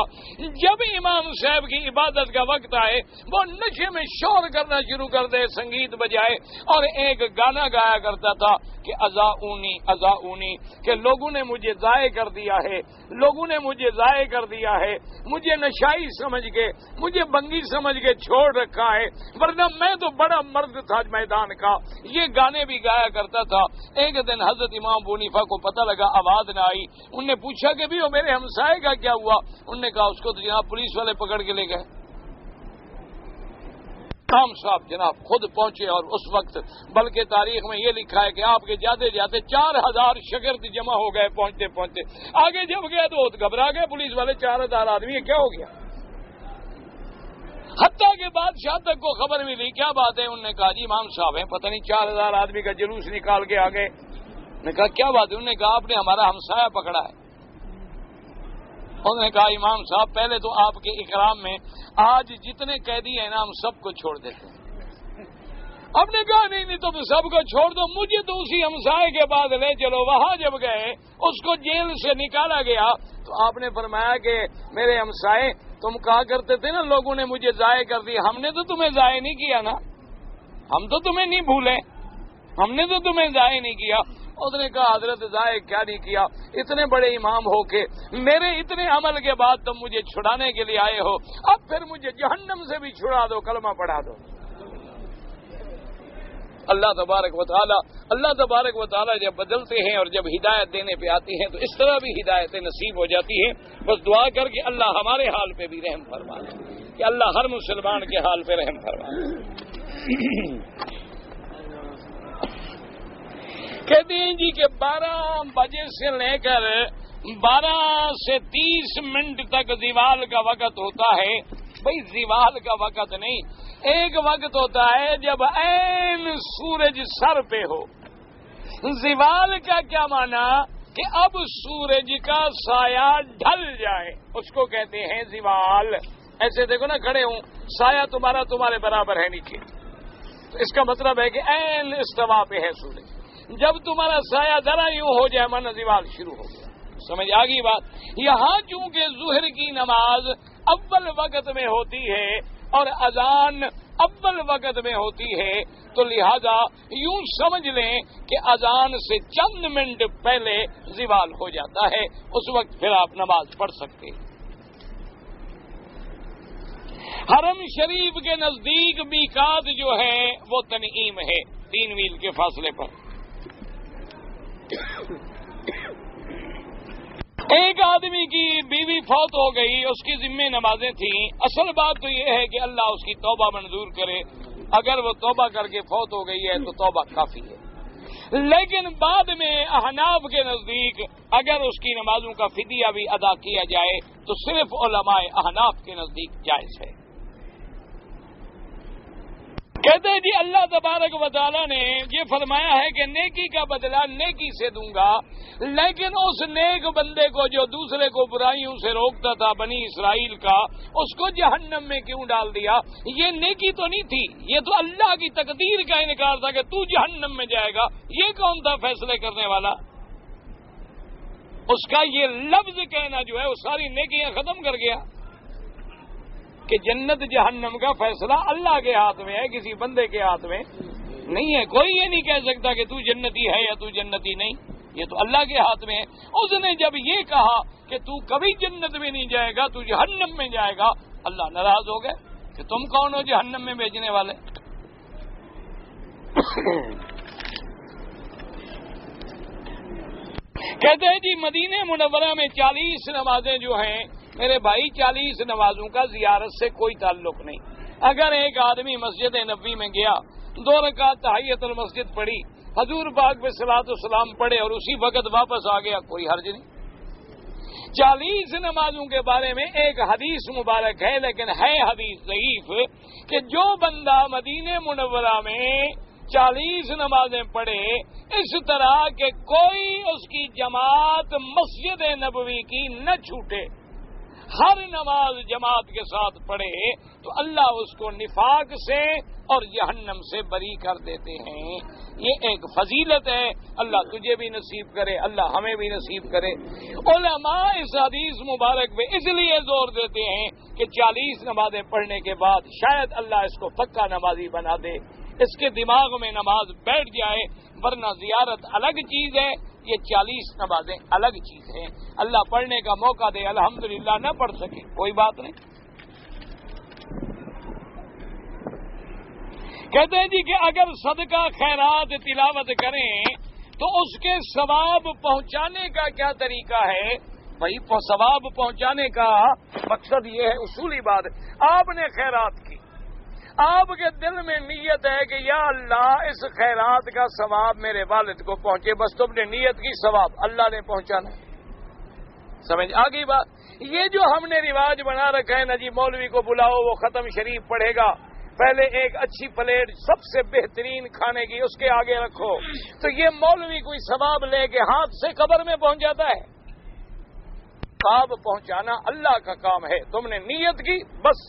جب امام صاحب کی عبادت کا وقت آئے وہ نشے میں شور کرنا شروع کر دے, سنگیت بجائے, اور ایک گانا گایا کرتا تھا کہ ازاؤنی ازاؤنی, کہ لوگوں نے مجھے ضائع کر دیا ہے, لوگوں نے مجھے ضائع کر دیا ہے, مجھے نشائی سمجھ کے, مجھے بنگی سمجھ کے چھوڑ رکھا ہے, ورنہ میں تو بڑا مرد تھا میدان کا. یہ گانے بھی گایا کرتا تھا. ایک دن حضرت امام ابو حنیفہ کو پتہ لگا آواز نہ آئی. انہوں نے پوچھا کہ بھی وہ میرے ہمسائے کا کیا ہوا؟ انہوں نے کہا اس کو تو جناب پولیس والے پکڑ کے لے گئے. امام صاحب جناب خود پہنچے, اور اس وقت بلکہ تاریخ میں یہ لکھا ہے کہ آپ کے جاتے جاتے 4000 شاگرد جمع ہو گئے. پہنچتے پہنچتے آگے جب گئے تو گھبرا گئے پولیس والے, 4000 آدمی کیا ہو گیا. حتیٰ کے بادشاہ تک کو خبر ملی کیا بات ہے. انہوں نے کہا جی امام صاحب ہیں, پتہ نہیں 4000 آدمی کا جلوس نکال کے آ گئے. نے کہا کیا بات ہے؟ انہوں نے کہا آپ نے ہمارا ہمسایہ پکڑا ہے. انہوں نے کہا امام صاحب پہلے تو آپ کے اکرام میں آج جتنے قیدی ہیں نا ہم سب کو چھوڑ دیتے ہیں. اب نے کہا نہیں تم سب کو چھوڑ دو, مجھے تو اسی ہمسائے کے بعد لے چلو. وہاں جب گئے اس کو جیل سے نکالا گیا تو آپ نے فرمایا کہ میرے ہمسائے تم کہا کرتے تھے نا لوگوں نے مجھے ضائع کر دیا, ہم نے تو تمہیں ضائع نہیں کیا نا, ہم تو تمہیں نہیں بھولے, ہم نے تو تمہیں ضائع نہیں کیا. اس نے کہا حضرت ضائع کیا نہیں کیا, اتنے بڑے امام ہو کے میرے اتنے عمل کے بعد تم مجھے چھڑانے کے لیے آئے ہو, اب پھر مجھے جہنم سے بھی چھڑا دو, کلمہ پڑھا دو. اللہ تبارک و تعالی جب بدلتے ہیں اور جب ہدایت دینے پہ آتی ہیں تو اس طرح بھی ہدایتیں نصیب ہو جاتی ہیں. بس دعا کر کے اللہ ہمارے حال پہ بھی رحم فرمائے, کہ اللہ ہر مسلمان کے حال پہ رحم فرمائے. کہتے ہیں جی کہ 12 بجے سے لے کر 12 سے 30 منٹ تک زوال کا وقت ہوتا ہے. بھئی زوال کا وقت نہیں, ایک وقت ہوتا ہے جب عین سورج سر پہ ہو. زوال کا کیا معنی کہ اب سورج کا سایہ ڈھل جائے, اس کو کہتے ہیں زوال. ایسے دیکھو نا کھڑے ہوں, سایہ تمہارے برابر ہے نیچے, تو اس کا مطلب ہے کہ عین استوا پہ ہے سورج. جب تمہارا سایہ ذرا یوں ہو جائے من زوال شروع ہو گیا. سمجھ آ گئی بات. یہاں چونکہ ظہر کی نماز اول وقت میں ہوتی ہے اور اذان اول وقت میں ہوتی ہے, تو لہذا یوں سمجھ لیں کہ اذان سے چند منٹ پہلے زوال ہو جاتا ہے, اس وقت پھر آپ نماز پڑھ سکتے ہیں. حرم شریف کے نزدیک میقات جو ہے وہ تنعیم ہے, 3 میل کے فاصلے پر. ایک آدمی کی بیوی فوت ہو گئی, اس کی ذمہ نمازیں تھیں. اصل بات تو یہ ہے کہ اللہ اس کی توبہ منظور کرے. اگر وہ توبہ کر کے فوت ہو گئی ہے تو توبہ کافی ہے. لیکن بعد میں احناف کے نزدیک اگر اس کی نمازوں کا فدیہ بھی ادا کیا جائے تو صرف علماء احناف کے نزدیک جائز ہے. کہتے ہیں جی اللہ تبارک و تعالیٰ نے یہ فرمایا ہے کہ نیکی کا بدلہ نیکی سے دوں گا, لیکن اس نیک بندے کو جو دوسرے کو برائیوں سے روکتا تھا بنی اسرائیل کا, اس کو جہنم میں کیوں ڈال دیا؟ یہ نیکی تو نہیں تھی, یہ تو اللہ کی تقدیر کا انکار تھا کہ تو جہنم میں جائے گا. یہ کون تھا فیصلے کرنے والا؟ اس کا یہ لفظ کہنا جو ہے وہ ساری نیکیاں ختم کر گیا. کہ جنت جہنم کا فیصلہ اللہ کے ہاتھ میں ہے, کسی بندے کے ہاتھ میں نہیں ہے. کوئی یہ نہیں کہہ سکتا کہ تو جنتی ہے یا تو جنتی نہیں, یہ تو اللہ کے ہاتھ میں ہے. اس نے جب یہ کہا کہ تو کبھی جنت میں نہیں جائے گا, تو جہنم میں جائے گا, اللہ ناراض ہو گئے کہ تم کون ہو جہنم میں بھیجنے والے. کہتے ہیں جی مدینہ منورہ میں 40 نمازیں جو ہیں میرے بھائی, 40 نمازوں کا زیارت سے کوئی تعلق نہیں. اگر ایک آدمی مسجد نبوی میں گیا, 2 رکعت تحیۃ المسجد پڑھی, حضور پاک پہ صلاۃ والسلام پڑھے اور اسی وقت واپس آ گیا, کوئی حرج نہیں. 40 نمازوں کے بارے میں ایک حدیث مبارک ہے, لیکن ہے حدیث ضعیف, کہ جو بندہ مدینہ منورہ میں 40 نمازیں پڑھے اس طرح کہ کوئی اس کی جماعت مسجد نبوی کی نہ چھوٹے, ہر نماز جماعت کے ساتھ پڑھے تو اللہ اس کو نفاق سے اور جہنم سے بری کر دیتے ہیں. یہ ایک فضیلت ہے. اللہ تجھے بھی نصیب کرے, اللہ ہمیں بھی نصیب کرے. علماء اس حدیث مبارک پہ اس لیے زور دیتے ہیں کہ 40 نمازیں پڑھنے کے بعد شاید اللہ اس کو پکا نمازی بنا دے, اس کے دماغ میں نماز بیٹھ جائے. ورنہ زیارت الگ چیز ہے, یہ 40 نمازیں الگ چیز ہیں. اللہ پڑھنے کا موقع دے, الحمدللہ نہ پڑھ سکے کوئی بات نہیں. کہتے ہیں جی کہ اگر صدقہ خیرات تلاوت کریں تو اس کے ثواب پہنچانے کا کیا طریقہ ہے؟ بھائی ثواب پہنچانے کا مقصد یہ ہے, اصولی بات ہے, آپ نے خیرات کی, آپ کے دل میں نیت ہے کہ یا اللہ اس خیرات کا ثواب میرے والد کو پہنچے, بس تم نے نیت کی, ثواب اللہ نے پہنچانا. سمجھ آ گئی بات؟ یہ جو ہم نے رواج بنا رکھا ہے نا جی, مولوی کو بلاؤ وہ ختم شریف پڑھے گا, پہلے ایک اچھی پلیٹ سب سے بہترین کھانے کی اس کے آگے رکھو, تو یہ مولوی کوئی ثواب لے کے ہاتھ سے قبر میں پہنچ جاتا ہے؟ ثواب پہنچانا اللہ کا کام ہے, تم نے نیت کی بس.